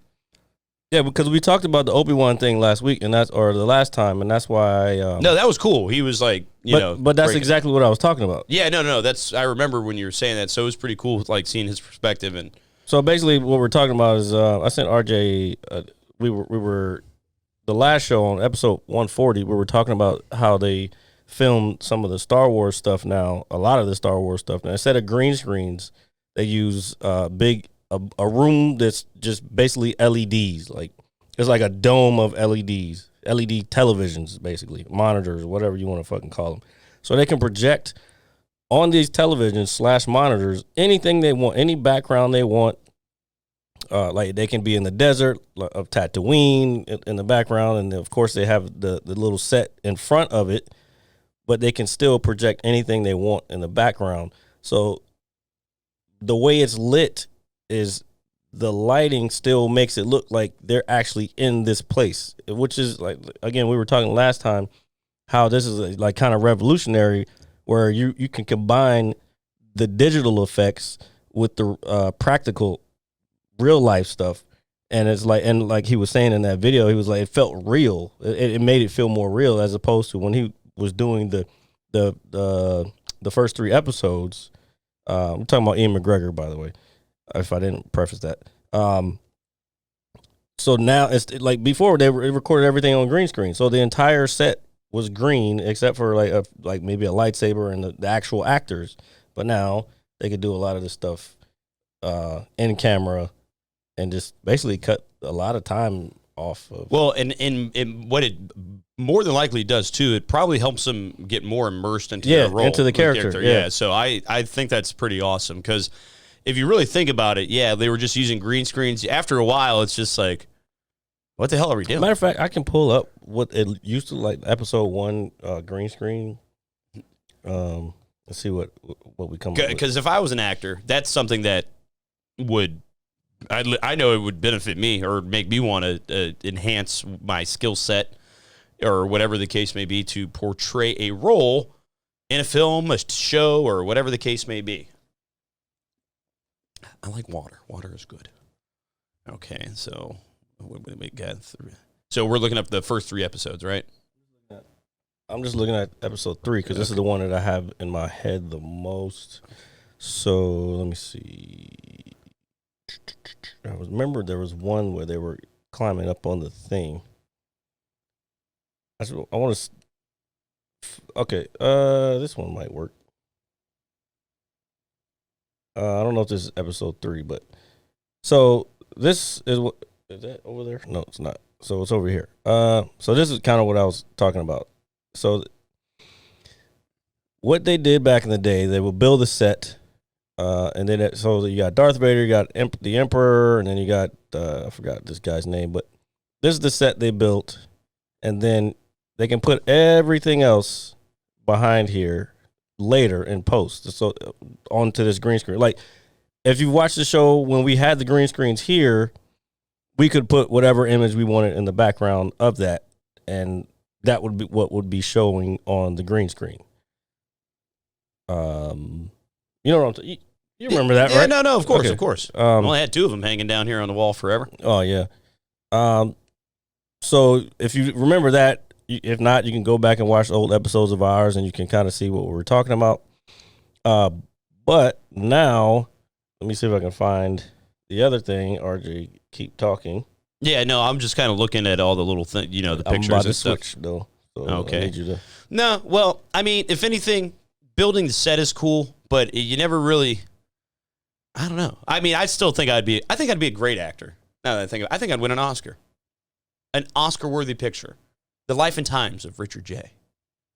Yeah, because we talked about the Obi-Wan thing last week, the last time, and that's why. No, that was cool. He was like, but that's exactly what I was talking about. Yeah, no, I remember when you were saying that. So it was pretty cool, like seeing his perspective. And so basically, what we're talking about is I sent RJ. We were the last show on episode 140. We were talking about how they filmed some of the Star Wars stuff now. A lot of the Star Wars stuff now, instead of green screens, they use a room that's just basically LEDs. Like it's like a dome of LEDs, LED televisions, basically monitors, whatever you want to fucking call them. So they can project on these televisions / monitors anything they want, any background they want. Like they can be in the desert of Tatooine in the background, and of course they have the little set in front of it, but they can still project anything they want in the background. So the way it's lit is the lighting still makes it look like they're actually in this place, which is like, again, we were talking last time how this is like kind of revolutionary, where you can combine the digital effects with the practical real life stuff. And it's like, and like he was saying in that video, he was like, it felt real. It made it feel more real, as opposed to when he was doing the first 3 episodes. I'm talking about Ian McGregor, by the way, if I didn't preface that. So now it's like before they recorded everything on green screen. So the entire set was green except for like maybe a lightsaber and the actual actors. But now they could do a lot of this stuff in camera and just basically cut a lot of time off of. Well, and what it more than likely does too, it probably helps them get more immersed into their role, into the character. Yeah. So I think that's pretty awesome, because if you really think about it, yeah, they were just using green screens. After a while, it's just like, what the hell are we doing? Matter of fact, I can pull up what it used to like episode 1 green screen. Let's see what we come up with. Because if I was an actor, that's something that would I know it would benefit me or make me want to enhance my skill set or whatever the case may be to portray a role in a film, a show, or whatever the case may be. I like water. Water is good. Okay, so we got three. So we're looking up the first 3 episodes, right? I'm just looking at episode 3 because this is the one that I have in my head the most. So let me see. I remember there was one where they were climbing up on the thing. I want to. Okay, this one might work. I don't know if this is episode 3, but so this is what is that over there? No, it's not. So it's over here. So this is kind of what I was talking about. So what they did back in the day, they would build a set, and then so you got Darth Vader, you got the Emperor, and then you got I forgot this guy's name, but this is the set they built, and then they can put everything else behind here later in post, so onto this green screen. Like if you watch the show when we had the green screens here, we could put whatever image we wanted in the background of that, and that would be what would be showing on the green screen. You know what I'm you remember that, right? No, of course, Okay. of course. I only had 2 of them hanging down here on the wall forever. Oh yeah. So if you remember that, if not, you can go back and watch old episodes of ours, and you can kind of see what we were talking about. But now, let me see if I can find the other thing. RJ, keep talking. Yeah, no, I'm just kind of looking at all the little things, the I'm pictures about to and stuff. switch though. So Okay. I need you to. No, well, I mean, if anything, building the set is cool, but you never really. I don't know. I mean, I still think I'd be a great actor. Now that I think of it, I think I'd win an Oscar, an Oscar-worthy picture, The Life and Times of Richard J.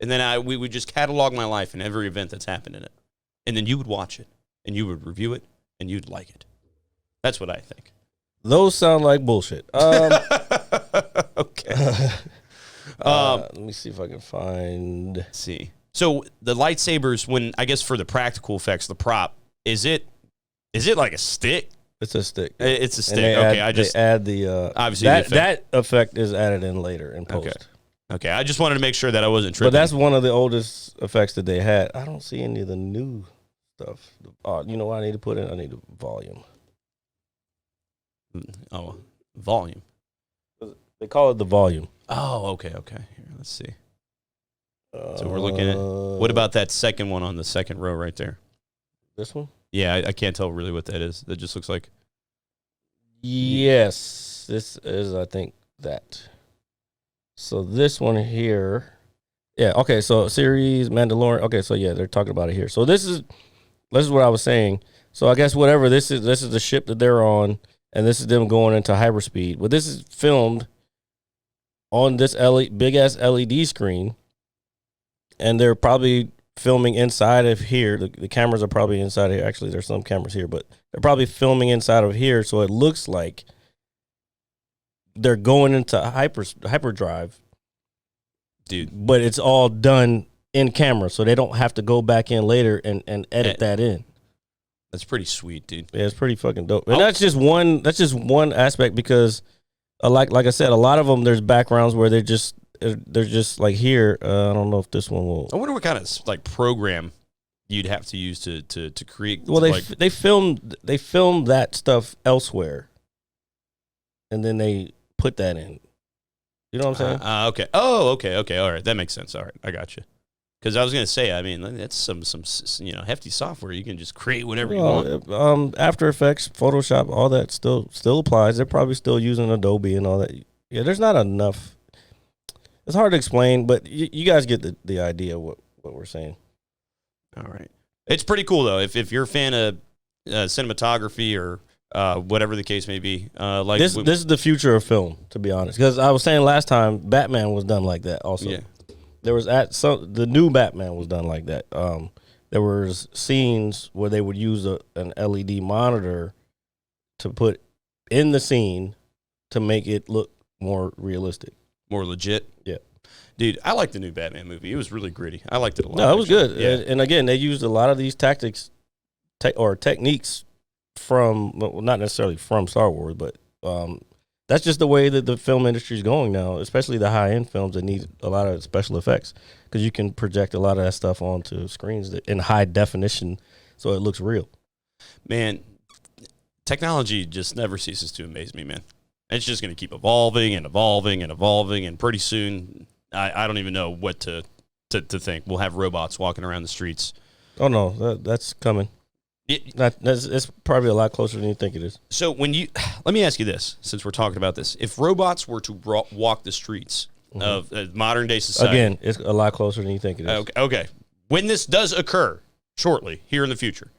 And then we would just catalog my life and every event that's happened in it, and then you would watch it, and you would review it, and you'd like it. That's what I think. Those sound like bullshit. Okay. Let me see if I can find. Let's see. So the lightsabers, when I guess for the practical effects, the prop, is it like a stick? It's a stick. It's a stick. They Okay, they add the obviously that the effect. that effect is added in later in post. Okay, I just wanted to make sure that I wasn't tripping. But that's one of the oldest effects that they had. I don't see any of the new stuff. You know what I need to put in? I need a volume. Oh, volume. They call it the volume. Oh, okay. Here, let's see. So we're looking at, what about that second one on the second row right there? This one? Yeah, I can't tell really what that is. That just looks like. Yes, this is, I think, that. So this one here. Yeah, okay, so series, Mandalorian. Okay, so yeah, they're talking about it here. So this is what I was saying. So I guess whatever, this is the ship that they're on, and this is them going into hyperspeed. But this is filmed on this big-ass LED screen, and they're probably filming inside of here. The cameras are probably inside here. Actually, there's some cameras here, but they're probably filming inside of here, so it looks like they're going into hyperdrive. Dude. But it's all done in camera, so they don't have to go back in later and edit that in. That's pretty sweet, dude. Yeah, it's pretty fucking dope. And that's just one aspect, because like I said, a lot of them, there's backgrounds where they're just like here. I don't know if this one will. I wonder what kind of like program you'd have to use to create. Well, they filmed that stuff elsewhere, and then they put that in. You know what I'm saying? Okay. Oh, okay. All right, that makes sense. All right, I got you. Because I was gonna say, I mean, that's some hefty software. You can just create whatever you want. After Effects, Photoshop, all that still applies. They're probably still using Adobe and all that. Yeah, there's not enough. It's hard to explain, but you guys get the idea of what we're saying. All right, it's pretty cool though. If you're a fan of cinematography or whatever the case may be, like this is the future of film, to be honest. Because I was saying last time, Batman was done like that. Also, yeah. There was the new Batman was done like that. There was scenes where they would use an LED monitor to put in the scene to make it look more realistic, more legit. Yeah. Dude, I like the new Batman movie. It was really gritty. I liked it a lot. No, it was actually. good. Yeah. And again, they used a lot of these tactics or techniques from, well, not necessarily from Star Wars, but that's just the way that the film industry is going now, especially the high-end films that need a lot of special effects, because you can project a lot of that stuff onto screens in high definition so it looks real. Man, technology just never ceases to amaze me, man. It's just going to keep evolving and evolving and evolving, and pretty soon, I don't even know what to think. We'll have robots walking around the streets. Oh, no, that's coming. It's probably a lot closer than you think it is. So let me ask you this, since we're talking about this. If robots were to walk the streets of modern-day society. Again, it's a lot closer than you think it is. Okay. When this does occur shortly, here in the future,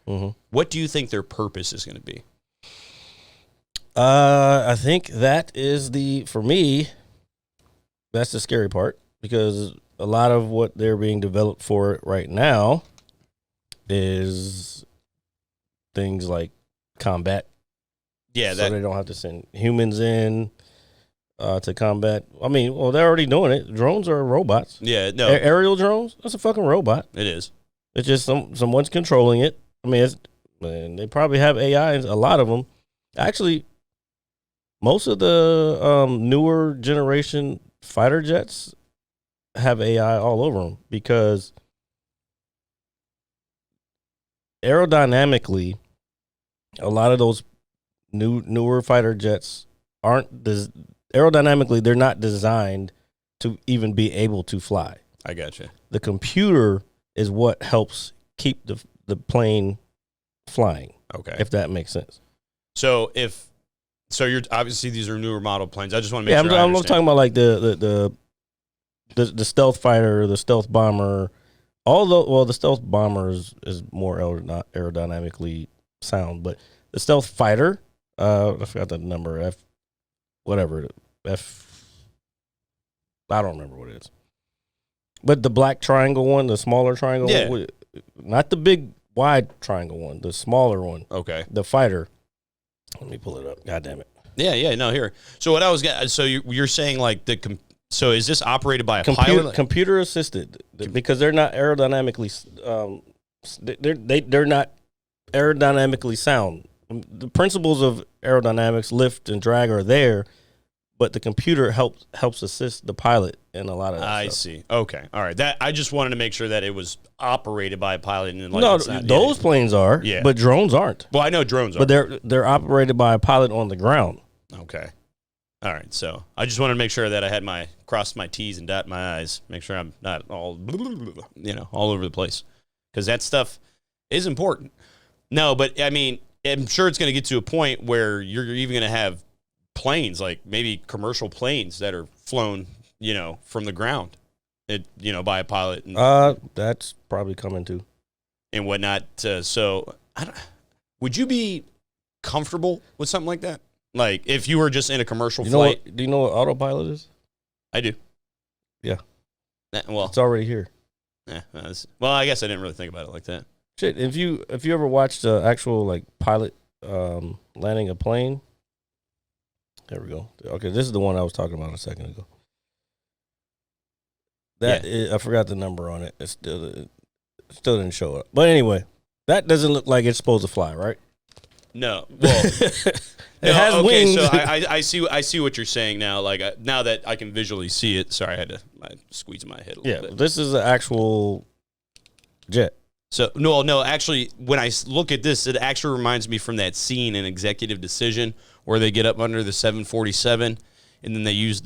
what do you think their purpose is going to be? I think that is for me, that's the scary part, because a lot of what they're being developed for it right now is things like combat. Yeah, so they don't have to send humans in to combat. I mean, well, they're already doing it. Drones are robots. Yeah, no. Aerial drones, that's a fucking robot. It is. It's just someone's controlling it. I mean, they probably have AI, a lot of them. Actually, most of the newer generation fighter jets have AI all over them, because aerodynamically, a lot of those newer fighter jets aerodynamically, they're not designed to even be able to fly. I gotcha. The computer is what helps keep the plane flying. Okay. If that makes sense. So you're obviously, these are newer model planes. I just want to make sure I'm talking about like the stealth fighter, the stealth bomber. The stealth bomber is more aerodynamically sound, but the stealth fighter, I forgot the number, I don't remember what it is. But the black triangle one, the smaller triangle one, not the big wide triangle one, the smaller one. Okay. The fighter. Let me pull it up. God damn it. Yeah, no, here. So what I was so you're saying like so is this operated by a pilot? Computer assisted, because they're not aerodynamically they're not aerodynamically sound. The principles of aerodynamics, lift and drag, are there, but the computer helps assist the pilot in a lot of that I stuff. see. Okay. All right. That I just wanted to make sure that it was operated by a pilot, and those planes are, but drones aren't. Well, I know drones are. But they're operated by a pilot on the ground. Okay. All right. So I just wanted to make sure that I had crossed my T's and dot my I's, make sure I'm not all over the place, because that stuff is important. No, but I mean, I'm sure it's going to get to a point where you're even going to have planes, like maybe commercial planes, that are flown, from the ground, by a pilot. That's probably coming too, and whatnot. So, would you be comfortable with something like that? Like, if you were just in a commercial flight? Do you know what autopilot is? I do. Yeah. Well, it's already here. Yeah. Well, I guess I didn't really think about it like that. Shit, if you ever watched the actual like pilot landing a plane, there we go. Okay, this is the one I was talking about a second ago. I forgot the number on it. It still didn't show up. But anyway, that doesn't look like it's supposed to fly, right? No. Well, it has wings. So I see what you're saying now. Like now that I can visually see it. Sorry, I had to squeeze my head a little bit. This is an actual jet. So no. Actually, when I look at this, it actually reminds me from that scene in Executive Decision where they get up under the 747, and then they use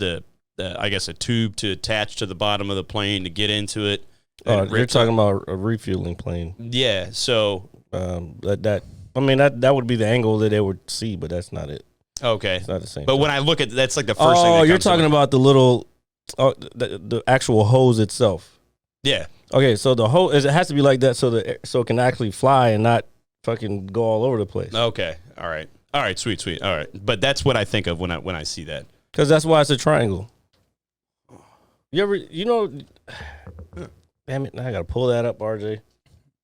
I guess a tube to attach to the bottom of the plane to get into it. You're talking about a refueling plane. Yeah. So that would be the angle that they would see, but that's not it. Okay. It's not the same. But when I look at that's like the first thing. Oh, you're talking about the little, the actual hose itself. Yeah. Okay, so the hose, it has to be like that so it can actually fly and not fucking go all over the place. Okay. All right. Sweet. All right. But that's what I think of when I see that. Because that's why it's a triangle. Damn it, now I got to pull that up, RJ.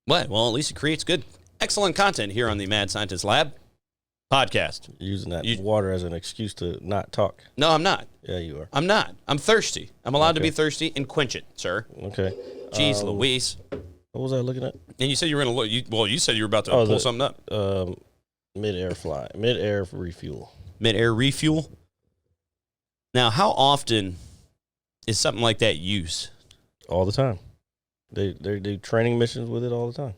What? Well, at least it creates excellent content here on the Mad Scientist Lab. Podcast. Using that water as an excuse to not talk. No, I'm not. Yeah, you are. I'm not. I'm thirsty. I'm allowed to be thirsty and quench it, sir. Okay. Jeez Louise. What was I looking at? And you said you were going to look. You said you were about to pull something up. Mid-air fly. Mid-air refuel. Mid-air refuel. Now, how often is something like that used? All the time. They do training missions with it all the time.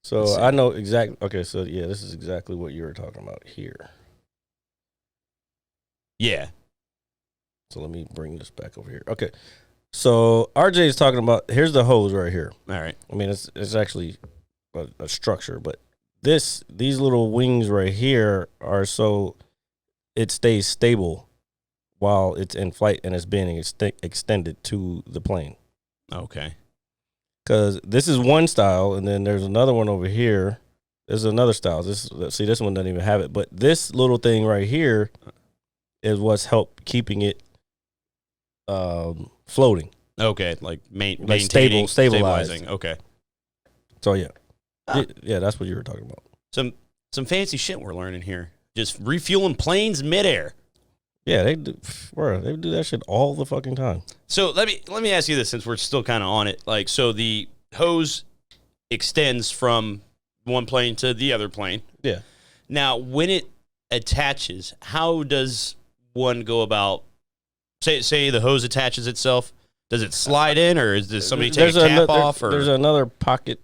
So I know exactly. Okay, so yeah, this is exactly what you were talking about here. Yeah. So let me bring this back over here. Okay. So RJ is talking about, here's the hose right here. All right. I mean, it's actually a structure, but these little wings right here are so it stays stable while it's in flight and it's being extended to the plane. Okay. Because this is one style, and then there's another one over here. There's another style. This one doesn't even have it, but this little thing right here is what's helped keeping it floating. Okay, like maintaining, stabilizing. Okay. So yeah, yeah, that's what you were talking about. Some fancy shit we're learning here. Just refueling planes midair. Yeah, they do. Bro, they do that shit all the fucking time. So let me ask you this, since we're still kind of on it. Like, so the hose extends from one plane to the other plane. Yeah. Now, when it attaches, how does one go about? Say the hose attaches itself. Does it slide in, or does somebody take a cap off? Or there's another pocket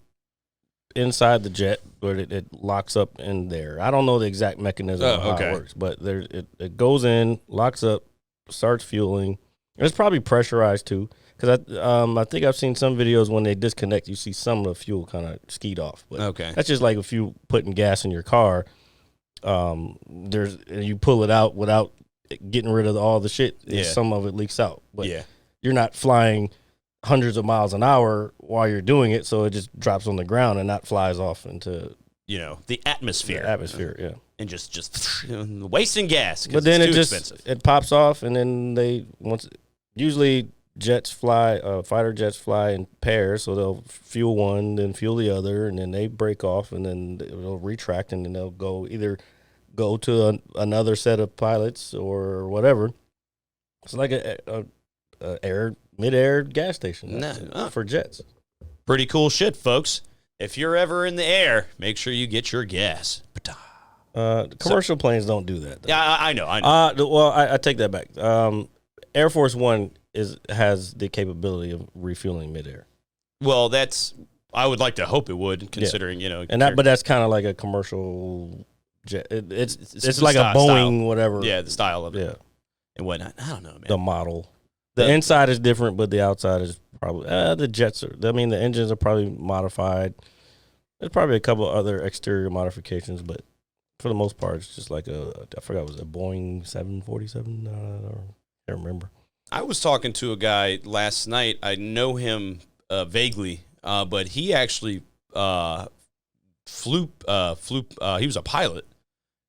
inside the jet where it locks up in there. I don't know the exact mechanism of how it works, but it goes in, locks up, starts fueling. It's probably pressurized too, because I think I've seen some videos when they disconnect, you see some of the fuel kind of skeet off. But that's just like if you putting gas in your car. You pull it out without getting rid of all the shit. Some of it leaks out, but you're not flying hundreds of miles an hour while you're doing it, so it just drops on the ground and not flies off into the atmosphere. Yeah, and just wasting gas. But then it's too expensive. It pops off, and then usually fighter jets fly in pairs, so they'll fuel one, then fuel the other, and then they break off, and then they'll retract, and then they'll either go to another set of pilots or whatever. It's like a mid-air gas station for jets. Pretty cool shit, folks. If you're ever in the air, make sure you get your gas. Commercial planes don't do that, though. Yeah, I know. Well, I take that back. Air Force One has the capability of refueling midair. Well, I would like to hope it would, considering but that's kind of like a commercial jet. It's like a Boeing, whatever. Yeah, the style of it. Yeah, and whatnot. I don't know, man. The model. The inside is different, but the outside is probably the jets are. I mean, the engines are probably modified. There's probably a couple other exterior modifications, but for the most part, it's just like I forgot, was it a Boeing 747? I can't remember. I was talking to a guy last night. I know him vaguely, but he actually flew. He was a pilot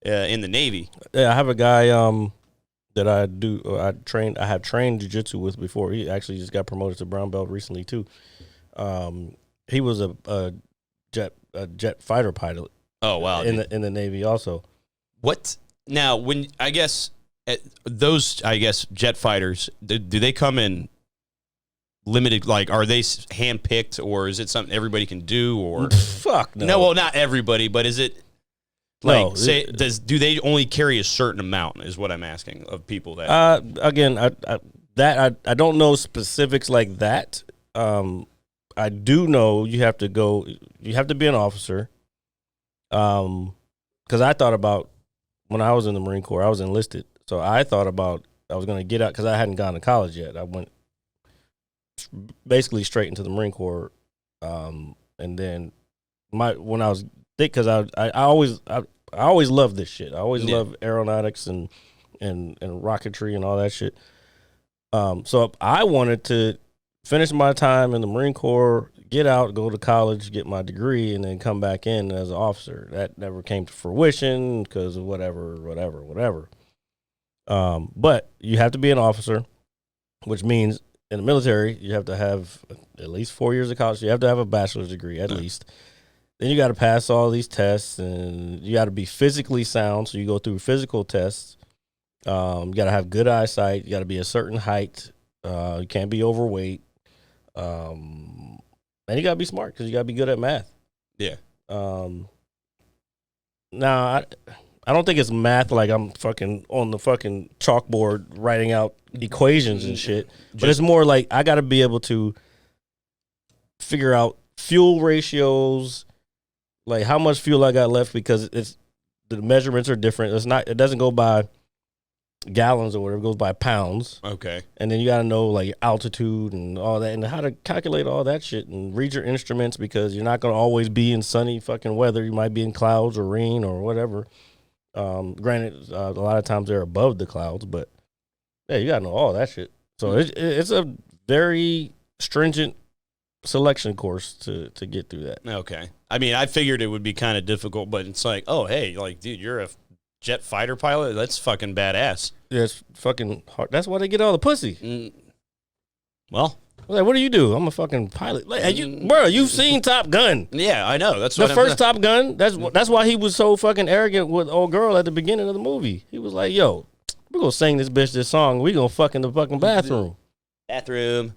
in the Navy. Yeah, I have a guy that I have trained jiu-jitsu with before. He actually just got promoted to brown belt recently too. He was a jet fighter pilot. Oh wow! In the Navy also. What now? When those jet fighters, do they come in limited? Like, are they handpicked, or is it something everybody can do? Or fuck no. No, well, not everybody, but is it? Like, no, do they only carry a certain amount? Is what I'm asking of people that. Again, I don't know specifics like that. I do know you have to be an officer. Because I thought about when I was in the Marine Corps, I was enlisted, so I thought about I was going to get out because I hadn't gone to college yet. I went basically straight into the Marine Corps, and then when I was thick, because I always loved this shit. I always loved aeronautics and rocketry and all that shit. So I wanted to finish my time in the Marine Corps, get out, go to college, get my degree, and then come back in as an officer. That never came to fruition because of whatever. But you have to be an officer, which means in the military, you have to have at least 4 years of college. You have to have a bachelor's degree at least. Then you got to pass all these tests, and you got to be physically sound. So you go through physical tests. You got to have good eyesight. You got to be a certain height. You can't be overweight. And you got to be smart because you got to be good at math. Yeah. Now, I don't think it's math like I'm fucking on the fucking chalkboard writing out equations and shit. But it's more like I got to be able to figure out fuel ratios, like how much fuel I got left, because the measurements are different. It doesn't go by gallons or whatever, it goes by pounds. Okay. And then you got to know like altitude and all that, and how to calculate all that shit and read your instruments, because you're not going to always be in sunny fucking weather. You might be in clouds or rain or whatever. Granted, a lot of times they're above the clouds, but yeah, you got to know all that shit. So it's a very stringent selection course to get through that. Okay. I mean, I figured it would be kind of difficult, but it's like, oh, hey, like, dude, you're a jet fighter pilot? That's fucking badass. Yeah, it's fucking hard. That's why they get all the pussy. Well, like, what do you do? I'm a fucking pilot. Like, you've seen Top Gun. yeah, I know. That's The what first Top Gun. That's why he was so fucking arrogant with old girl at the beginning of the movie. He was like, "Yo, we're gonna sing this bitch this song. We gonna fuck in the fucking bathroom." bathroom.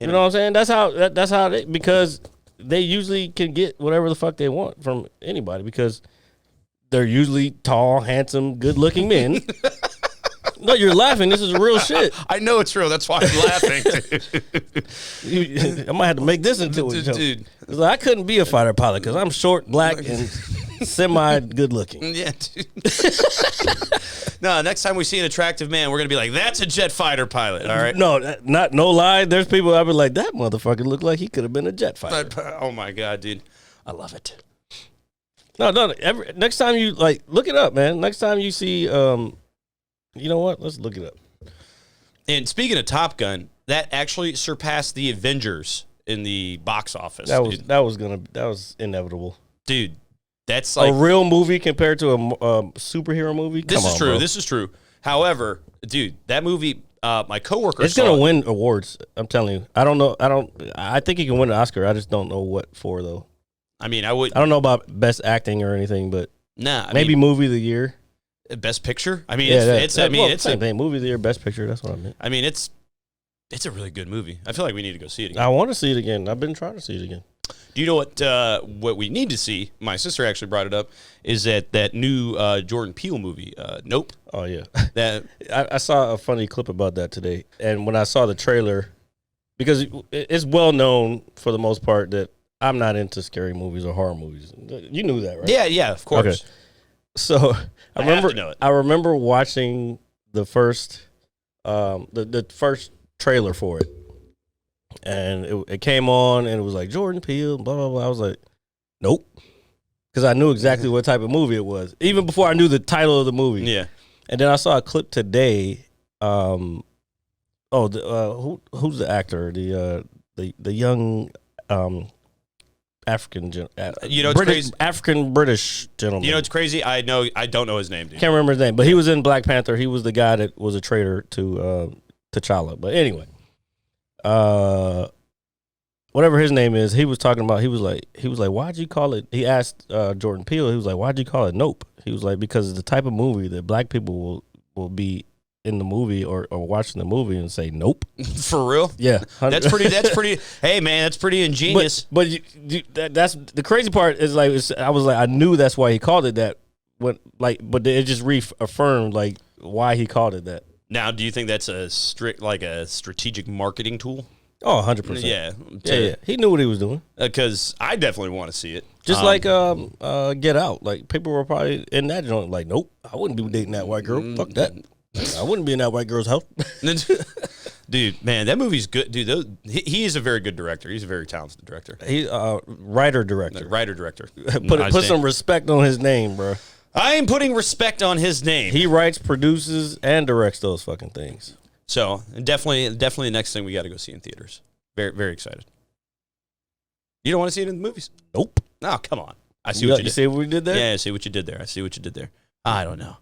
You know what I'm saying? That's how they, because they usually can get whatever the fuck they want from anybody, because they're usually tall, handsome, good-looking men. No, you're laughing. This is real shit. I know it's real. That's why I'm laughing. I might have to make this into it, dude. It's like, I couldn't be a fighter pilot because I'm short, black, and semi-good-looking. Yeah, dude. No, next time we see an attractive man, we're gonna be like, "That's a jet fighter pilot." All right. No lie. There's people I'd be like, that motherfucker looked like he could have been a jet fighter. Oh my god, dude, I love it. No. Next time you look it up, man. Next time you see, you know what? Let's look it up. And speaking of Top Gun, that actually surpassed the Avengers in the box office. That was inevitable, dude. That's like a real movie compared to a superhero movie. This is true. This is true. However, dude, that movie, my coworker, it's gonna win awards. I'm telling you. I don't know. I think he can win an Oscar. I just don't know what for though. I mean, I don't know about best acting or anything, but maybe movie of the year, best picture. I mean, yeah, it's same thing. Movie of the year, best picture. That's what I meant. I mean, it's a really good movie. I feel like we need to go see it again. I want to see it again. I've been trying to see it again. Do you know what we need to see? My sister actually brought it up. Is that new Jordan Peele movie? Nope. Oh yeah. That I saw a funny clip about that today, and when I saw the trailer, because it's well known for the most part that I'm not into scary movies or horror movies. You knew that, right? Yeah, of course. Okay. So I remember watching the first the first trailer for it. And it came on, and it was like Jordan Peele, blah, blah, blah. I was like, nope. Because I knew exactly what type of movie it was, even before I knew the title of the movie. Yeah. And then I saw a clip today. Who's the actor? The young African African British gentleman. You know, it's crazy. I don't know his name, dude. Can't remember his name, but he was in Black Panther. He was the guy that was a traitor to T'Challa. But anyway. Whatever his name is, he was talking about. He was like, why'd you call it? He asked Jordan Peele. He was like, why'd you call it Nope? He was like, because it's the type of movie that black people will be in the movie or watching the movie and say nope. For real? Yeah, that's pretty. Hey man, that's pretty ingenious. But that's the crazy part is I was like, I knew that's why he called it that. But it just reaffirmed why he called it that. Now, do you think that's a strategic marketing tool? Oh, 100%. Yeah. He knew what he was doing. Because I definitely want to see it. Just Get Out. Like, people were probably in that joint like, nope, I wouldn't be dating that white girl. Fuck that. I wouldn't be in that white girl's house. Dude, man, that movie's good. Dude, he is a very good director. He's a very talented director. He's writer-director. Writer-director. Put some respect on his name, bro. I am putting respect on his name. He writes, produces, and directs those fucking things. So definitely the next thing we got to go see in theaters. Very, very excited. You don't want to see it in the movies? Nope. No, come on. I see what you did. You see what we did there? Yeah, I see what you did there. I don't know.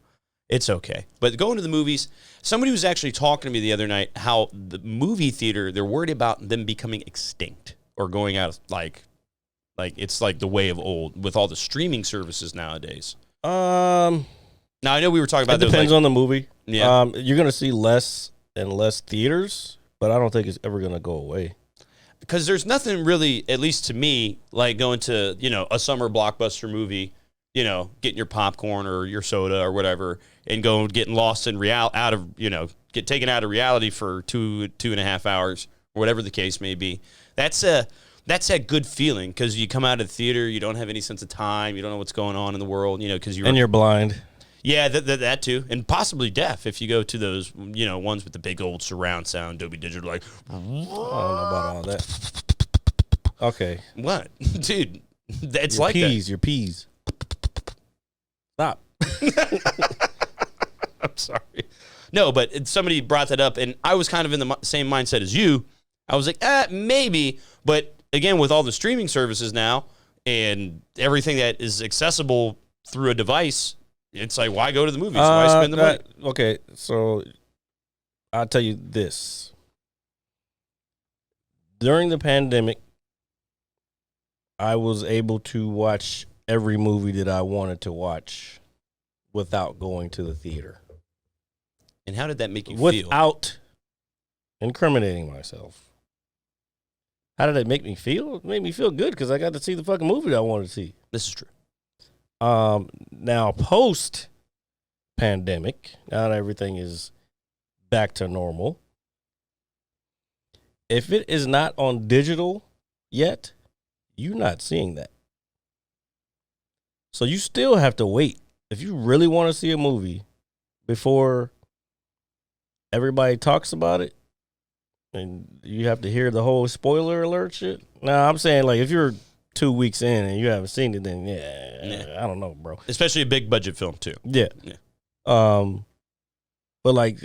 It's okay. But going to the movies, somebody was actually talking to me the other night how the movie theater, they're worried about them becoming extinct or going out of Like it's like the way of old with all the streaming services nowadays. Now I know we were talking about it depends on the movie. Yeah. You're gonna see less and less theaters, but I don't think it's ever gonna go away. Because there's nothing really, at least to me, like going to, a summer blockbuster movie, getting your popcorn or your soda or whatever and getting lost in get taken out of reality for 2.5 hours or whatever the case may be. That's a good feeling because you come out of the theater, you don't have any sense of time, you don't know what's going on in the world, because you're blind. Yeah, that too, and possibly deaf if you go to those, ones with the big old surround sound, Dolby Digital, like. I don't know about all that. Okay. What, dude? It's your like peas, that. Your peas. Stop. I'm sorry. No, but somebody brought that up, and I was kind of in the same mindset as you. I was like, maybe, but again, with all the streaming services now and everything that is accessible through a device. It's like, why go to the movies? Why spend the money? Okay, so I'll tell you this. During the pandemic, I was able to watch every movie that I wanted to watch without going to the theater. And how did that make you feel? Without incriminating myself. How did it make me feel? It made me feel good because I got to see the fucking movie that I wanted to see. This is true. Now post pandemic, now that everything is back to normal, if it is not on digital yet, you're not seeing that. So you still have to wait. If you really want to see a movie before everybody talks about it, and you have to hear the whole spoiler alert shit. Now I'm saying, like, if you're 2 weeks in and you haven't seen it, then I don't know, bro. Especially a big budget film too. Yeah. But like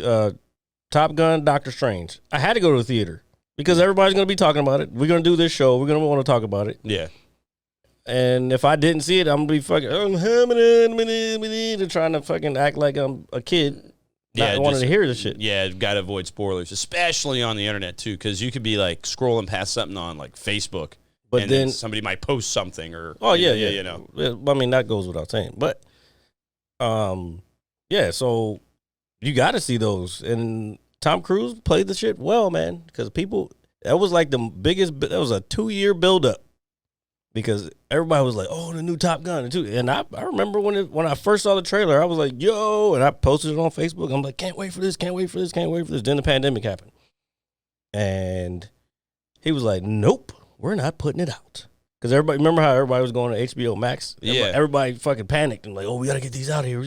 Top Gun, Doctor Strange, I had to go to the theater because everybody's gonna be talking about it. We're gonna do this show. We're gonna want to talk about it. Yeah. And if I didn't see it, I'm gonna be fucking trying to fucking act like I'm a kid. Yeah, not wanting to hear the shit. Yeah, got to avoid spoilers, especially on the internet too, because you could be like scrolling past something on like Facebook. But then somebody might post something or you know. I mean, that goes without saying. But so you got to see those. And Tom Cruise played the shit well, man, because that was like the biggest. That was a 2-year buildup because everybody was like, "Oh, the new Top Gun." And I remember when I first saw the trailer, I was like, "Yo!" And I posted it on Facebook. I'm like, "Can't wait for this! Can't wait for this! Can't wait for this!" Then the pandemic happened, and he was like, "Nope." We're not putting it out. Because remember how everybody was going to HBO Max? Everybody fucking panicked and like, oh, we got to get these out of here.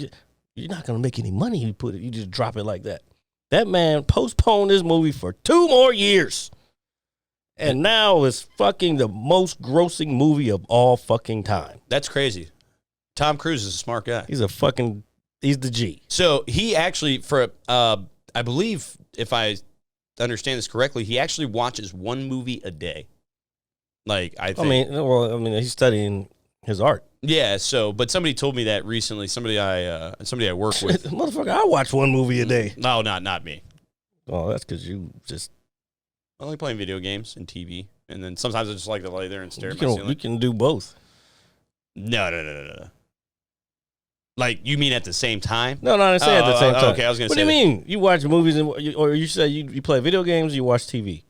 You're not going to make any money. You just drop it like that. That man postponed this movie for 2 more years. And now it's fucking the most grossing movie of all fucking time. That's crazy. Tom Cruise is a smart guy. He's the G. So he actually, I believe, if I understand this correctly, he actually watches 1 movie a day. Like, I think. He's studying his art. Yeah, but somebody told me that recently. Somebody I work with. Motherfucker, I watch 1 movie a day. No, not me. Oh, that's because you just. I like playing video games and TV. And then sometimes I just like to lay there and stare at my ceiling. You can do both. No. Like, you mean at the same time? No, I didn't say at the same time. Okay, I was going to say. What do you mean? You watch movies or you say you play video games, you watch TV.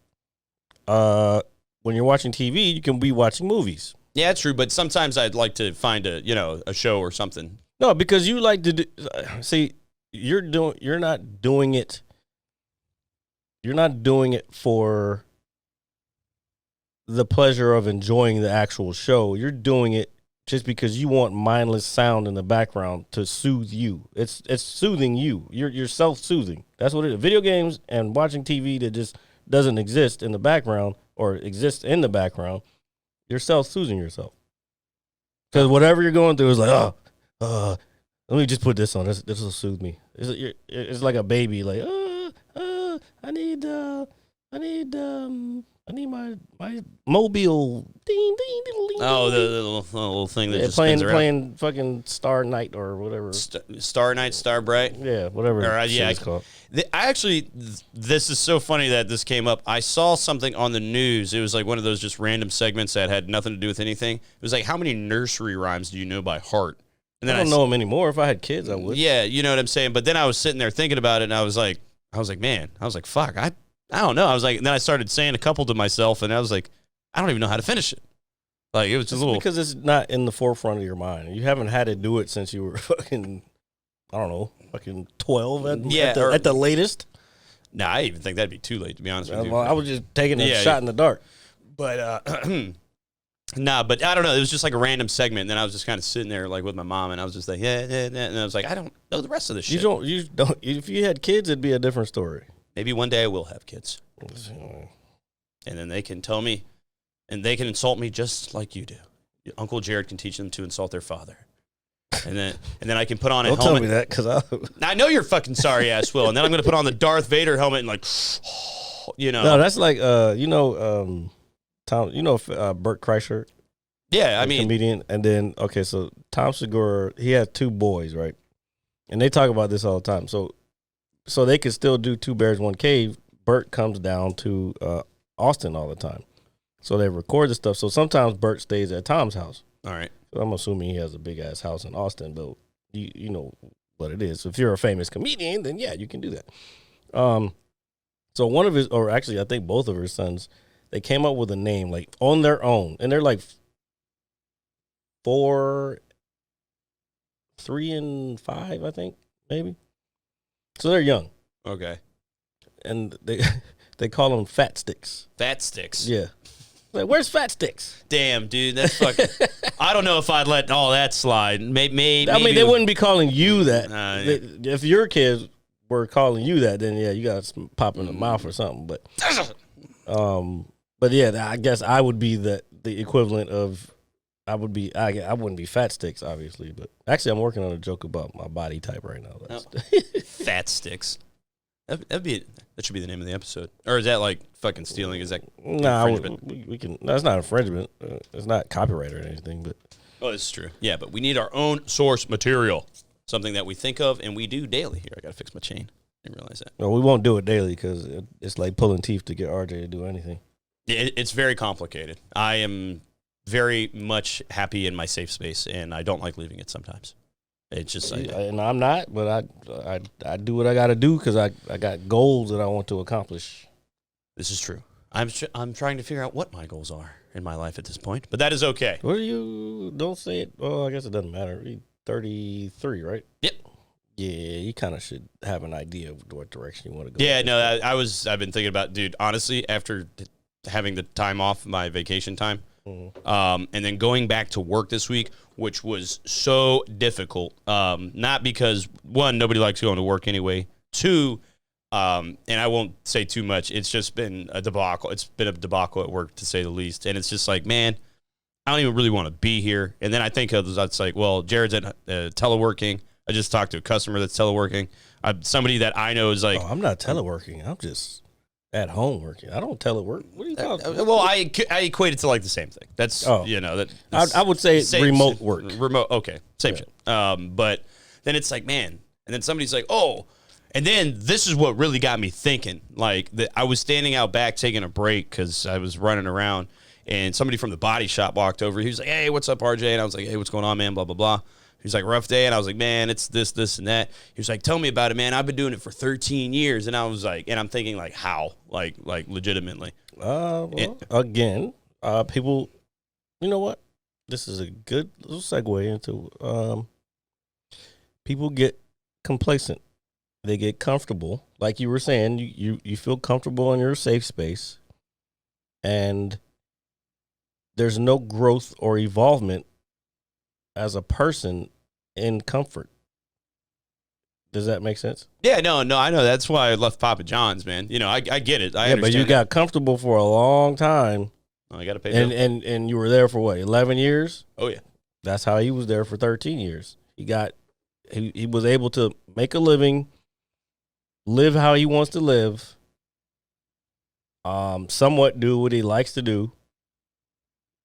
When you're watching TV, you can be watching movies. Yeah, that's true. But sometimes I'd like to find a show or something. No, because you like to see. You're not doing it. You're not doing it for the pleasure of enjoying the actual show. You're doing it just because you want mindless sound in the background to soothe you. It's soothing you. You're self-soothing. That's what it is. Video games and watching TV that just doesn't exist in the background or exists in the background, you're self-soothing yourself. Because whatever you're going through is like, let me just put this on. This will soothe me. It's like a baby, like, I need my mobile. Ding, ding, ding, ding, Oh, ding. the little thing that Yeah, just spins around. playing fucking Star Night or whatever. Star Night, Star Bright. Yeah, whatever. It's called. I actually, this is so funny that this came up. I saw something on the news. It was like one of those just random segments that had nothing to do with anything. It was like, how many nursery rhymes do you know by heart? And I don't know them anymore. If I had kids, I would. Yeah, you know what I'm saying. But then I was sitting there thinking about it, and I was like, man, fuck, I don't know. I was like, and then I started saying a couple to myself, and I was like, I don't even know how to finish it. Like, it was just a little. Because it's not in the forefront of your mind. You haven't had to do it since you were fucking, I don't know, fucking 12 at the latest. Nah, I even think that'd be too late, to be honest with you. Well, I was just taking a shot in the dark. But, nah, but I don't know. It was just like a random segment, and then I was just kind of sitting there, like, with my mom, and I was just like, yeah, and I was like, I don't know the rest of this shit. You don't. If you had kids, it'd be a different story. Maybe one day I will have kids. And then they can tell me, and they can insult me just like you do. Uncle Jared can teach them to insult their father. And then I can put on a helmet. Don't tell me that, because I know you're fucking sorry ass Will. And then I'm going to put on the Darth Vader helmet and like, you know. No, that's like, Tom, Bert Kreischer? Yeah, I mean. Comedian. And then, okay, so Tom Segura, he has 2 boys, right? And they talk about this all the time. So they could still do 2 Bears, 1 Cave. Bert comes down to Austin all the time. So they record the stuff. So sometimes Bert stays at Tom's house. All right. So I'm assuming he has a big ass house in Austin, but you know what it is. So if you're a famous comedian, then yeah, you can do that. So one of his, or actually I think both of his sons, they came up with a name like on their own, and they're like 4, 3, and 5, I think, maybe. So they're young. Okay. And they call them Fat Sticks. Fat Sticks. Yeah. Like, where's Fat Sticks? Damn, dude, that's fucking. I don't know if I'd let all that slide. Maybe. I mean, they wouldn't be calling you that. Yeah. If your kids were calling you that, then yeah, you got to pop in the mouth or something. But yeah, I guess I would be the equivalent of. I wouldn't be Fat Sticks, obviously, but actually, I'm working on a joke about my body type right now. Fat Sticks. That should be the name of the episode. Or is that like fucking stealing? Is that infringement? We can. That's not infringement. It's not copyright or anything. But oh, this is true. Yeah, but we need our own source material, something that we think of and we do daily. Here, I gotta fix my chain. I didn't realize that. No, we won't do it daily because it's like pulling teeth to get RJ to do anything. It's very complicated. I am very much happy in my safe space, and I don't like leaving it sometimes. It's just and I'm not, but I do what I got to do because I got goals that I want to accomplish. This is true. I'm trying to figure out what my goals are in my life at this point, but that is okay. What are you? Don't say it. Well, I guess it doesn't matter. You're 33, right? Yep. Yeah, you kind of should have an idea of what direction you want to go. Yeah, no, I've been thinking about, dude. Honestly, after having the time off, my vacation time. And then going back to work this week, which was so difficult. Not because, 1, nobody likes going to work anyway. 2, and I won't say too much. It's just been a debacle. It's been a debacle at work, to say the least. And it's just like, man, I don't even really want to be here. And then I think it's like, well, Jared's at teleworking. I just talked to a customer that's teleworking. Somebody that I know is like, I'm not teleworking. I'm just at home working. I don't telework. What are you talking about? Well, I equate it to like the same thing. That's, I would say it's remote work. Remote, okay, same shit. But then it's like, man, and then somebody's like, oh, and then this is what really got me thinking. Like, I was standing out back taking a break because I was running around, and somebody from the body shop walked over. He was like, hey, what's up, RJ? And I was like, hey, what's going on, man? Blah, blah, blah. He's like, rough day. And I was like, man, it's this, and that. He was like, tell me about it, man. I've been doing it for 13 years. And I was like, and I'm thinking, like, how? Like legitimately. Again, people, you know what? This is a good little segue into people get complacent. They get comfortable. Like you were saying, you feel comfortable in your safe space. And there's no growth or evolvement as a person in comfort. Does that make sense? Yeah, no, I know. That's why I left Papa John's, man. You know, I get it. I understand. But you got comfortable for a long time. Oh, I got to pay bills. And you were there for what, 11 years? Oh, yeah. That's how he was there for 13 years. He was able to make a living, live how he wants to live, somewhat do what he likes to do,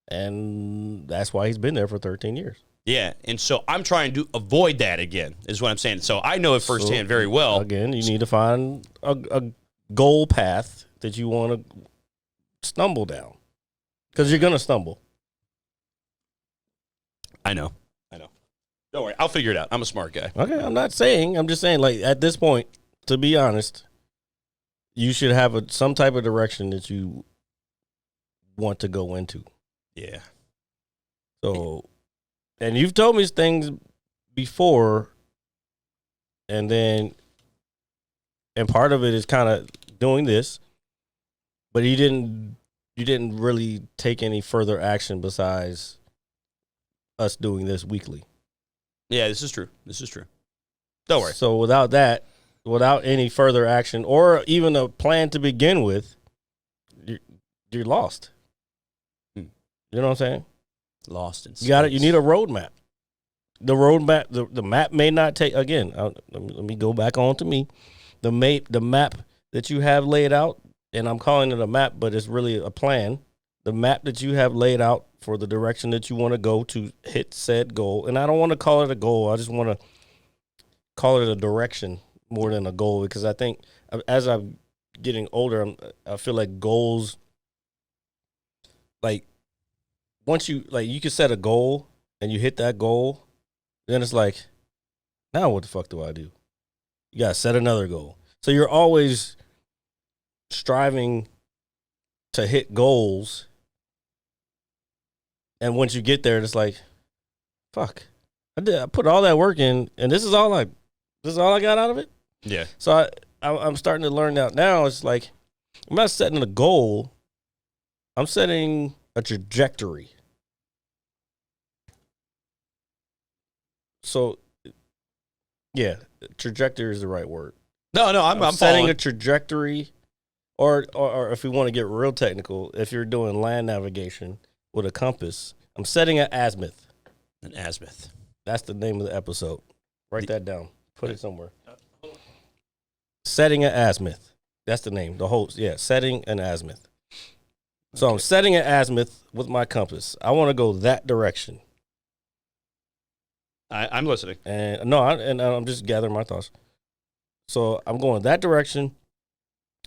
and that's why he's been there for 13 years. Yeah, and so I'm trying to avoid that again, is what I'm saying. So I know it firsthand very well. Again, you need to find a goal path that you want to stumble down, because you're going to stumble. I know. Don't worry, I'll figure it out. I'm a smart guy. Okay, I'm just saying, like, at this point, to be honest, you should have some type of direction that you want to go into. Yeah. So, and you've told me things before, and part of it is kind of doing this, but you didn't really take any further action besides us doing this weekly. Yeah, this is true. Don't worry. So without that, without any further action or even a plan to begin with, you're lost. You know what I'm saying? Lost in space. You got it. You need a roadmap. The roadmap, the map may not take. Again, let me go back on to me. The map that you have laid out, and I'm calling it a map, but it's really a plan. The map that you have laid out for the direction that you want to go to hit said goal, and I don't want to call it a goal. I just want to call it a direction more than a goal, because I think as I'm getting older, I feel like goals, like once you can set a goal and you hit that goal, then it's like, now what the fuck do I do? You gotta set another goal. So you're always striving to hit goals, and once you get there, it's like, fuck, I put all that work in, and this is all I got out of it. Yeah. So I'm starting to learn that now. It's like, I'm not setting a goal. I'm setting a trajectory. So, yeah, trajectory is the right word. No, I'm setting following. a trajectory, or if we want to get real technical, if you're doing land navigation with a compass, I'm setting an azimuth. An azimuth. That's the name of the episode. Write that down. Put it somewhere. Setting an azimuth. That's the name. The host. Yeah, setting an azimuth. So okay. I'm setting an azimuth with my compass. I want to go that direction. I'm listening. And I'm just gathering my thoughts. So I'm going that direction.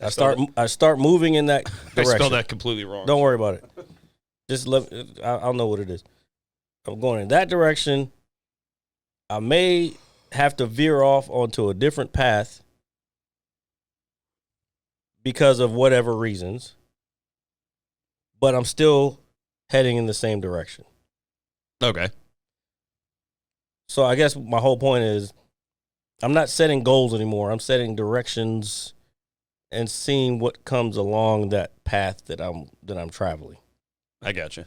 I start moving in that direction. I spelled that completely wrong. Don't worry about it. Just I'll know what it is. I'm going in that direction. I may have to veer off onto a different path because of whatever reasons, but I'm still heading in the same direction. Okay. So I guess my whole point is, I'm not setting goals anymore. I'm setting directions and seeing what comes along that path that I'm traveling. I gotcha.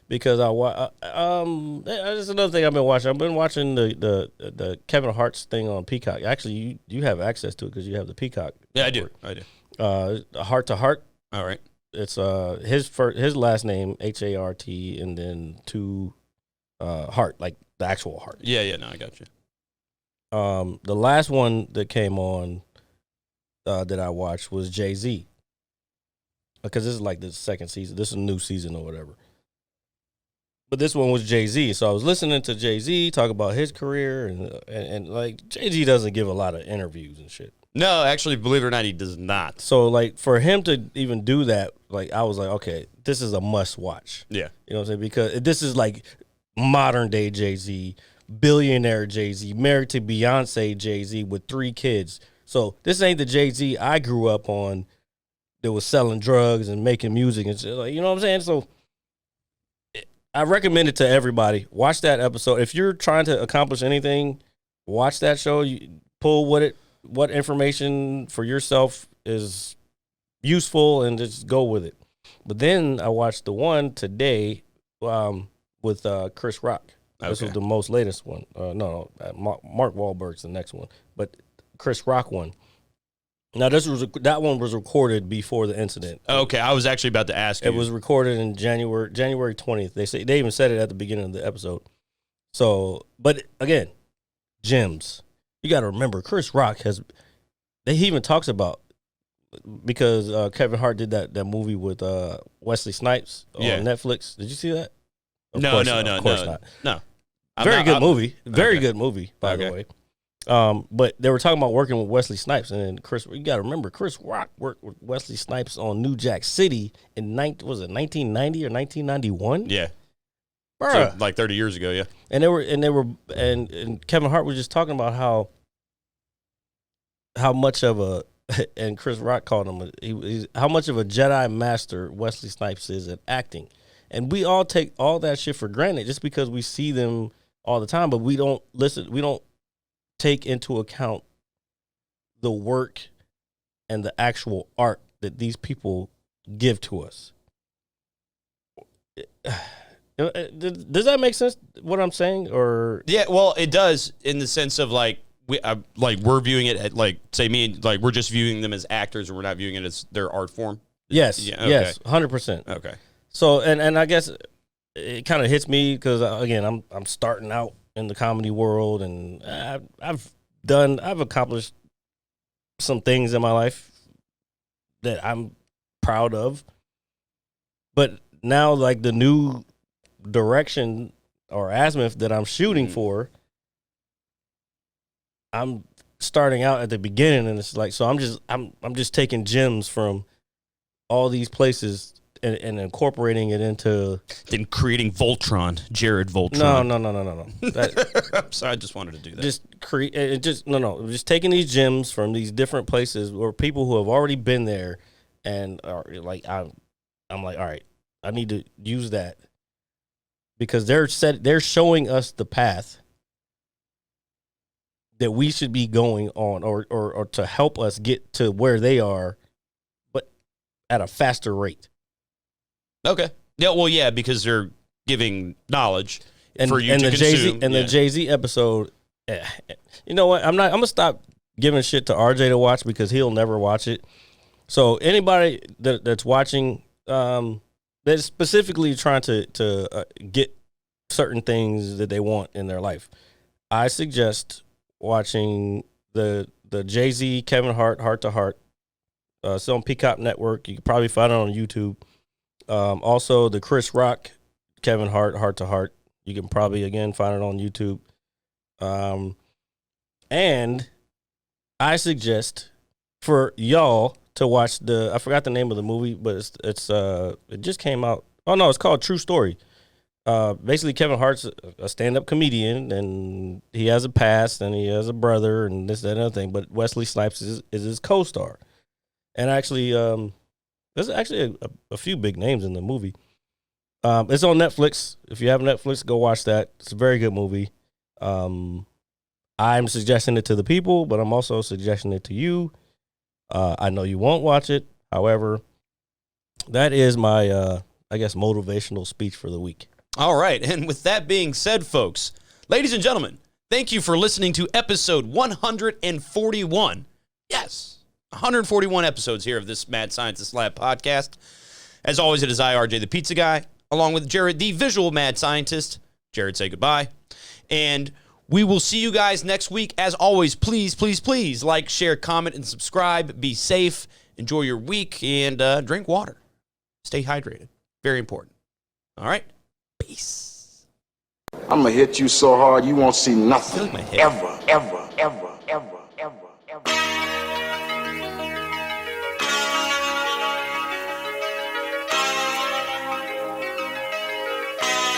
Because that's another thing I've been watching. I've been watching the Kevin Hart's thing on Peacock. Actually, you have access to it because you have the Peacock. Yeah, I do. Heart to Heart. All right. It's his last name Hart and then two Heart, like the actual heart. Yeah. No, I got you. The last one that came on that I watched was Jay-Z, because this is like the second season. This is a new season or whatever. But this one was Jay-Z. So I was listening to Jay-Z talk about his career, and like, Jay-Z doesn't give a lot of interviews and shit. No, actually, believe it or not, he does not. So like, for him to even do that, like, I was like, okay, this is a must watch. Yeah. You know what I'm saying? Because this is like modern day Jay-Z, billionaire Jay-Z, married to Beyonce Jay-Z with 3 kids. So this ain't the Jay-Z I grew up on that was selling drugs and making music and shit. Like, you know what I'm saying? So I recommend it to everybody. Watch that episode. If you're trying to accomplish anything, watch that show. You pull what information for yourself is useful and just go with it. But then I watched the one today with Chris Rock. Okay. This was the most latest one. Mark Wahlberg's the next one, but Chris Rock one. Now that one was recorded before the incident. Okay, I was actually about to ask you. It was recorded in January 20th. They even said it at the beginning of the episode. So, but again, gems. You got to remember, Chris Rock he even talks about because Kevin Hart did that movie with Wesley Snipes on Netflix. Did you see that? Of course not. No. Very good movie. Very good movie, by the way. But they were talking about working with Wesley Snipes, and you got to remember, Chris Rock worked with Wesley Snipes on New Jack City in 1990 or 1991? Yeah. Bruh. So, like 30 years ago, yeah. And Kevin Hart was just talking about how much of a and Chris Rock called him how much of a Jedi master Wesley Snipes is at acting. And we all take all that shit for granted just because we see them all the time, but we don't take into account the work and the actual art that these people give to us. Does that make sense, what I'm saying? Or yeah, well, it does in the sense of like we're viewing it at, like, say me and like we're just viewing them as actors, and we're not viewing it as their art form. Yes, yeah, okay. Yes, 100%. Okay. So and I guess it kind of hits me because again I'm starting out in the comedy world, and I've accomplished some things in my life that I'm proud of, but now like the new direction or azimuth that I'm shooting for, I'm starting out at the beginning, and it's like, so I'm just taking gems from all these places and incorporating it into then creating Voltron, Jared Voltron. No. I'm sorry, I just wanted to do that. Just taking these gems from these different places or people who have already been there, and are like I'm like, all right, I need to use that because they're showing us the path that we should be going on, or to help us get to where they are, but at a faster rate. Okay. Yeah. Well, yeah, because they're giving knowledge for you and to the consume. The Jay-Z episode. You know what? I'm gonna stop giving shit to RJ to watch because he'll never watch it. So anybody that's watching, that's specifically trying to get certain things that they want in their life, I suggest watching the Jay-Z Kevin Hart Heart to Heart. It's on Peacock Network. You can probably find it on YouTube. Also, the Chris Rock Kevin Hart Heart to Heart. You can probably again find it on YouTube. And I suggest for y'all to watch I forgot the name of the movie, but it just came out. Oh no, it's called True Story. Basically, Kevin Hart's a stand-up comedian, and he has a past, and he has a brother, and this, that, and other thing. But Wesley Snipes is his co-star, and actually, there's actually a few big names in the movie. It's on Netflix. If you have Netflix, go watch that. It's a very good movie. I'm suggesting it to the people, but I'm also suggesting it to you. I know you won't watch it. However, that is my, I guess, motivational speech for the week. All right. And with that being said, folks, ladies and gentlemen, thank you for listening to episode 141. Yes, 141 episodes here of this Mad Scientist Lab podcast. As always, it is I, RJ, the pizza guy, along with Jared, the visual mad scientist. Jared, say goodbye. And we will see you guys next week. As always, please, please, please like, share, comment, and subscribe. Be safe. Enjoy your week. And drink water. Stay hydrated. Very important. All right? Peace. I'm gonna hit you so hard you won't see nothing. Like my head. Ever, ever, ever, ever, ever, ever.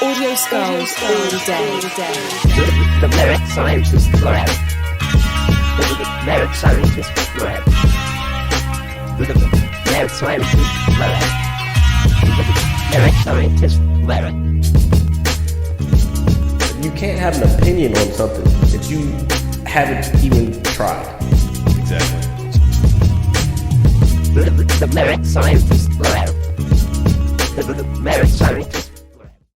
Audio skulls all day. The merit scientist lab. The merit scientist lab. The merit scientist lab. The merit scientist lab. You can't have an opinion on something that you haven't even tried. Exactly. The merit scientist lab. The merit scientist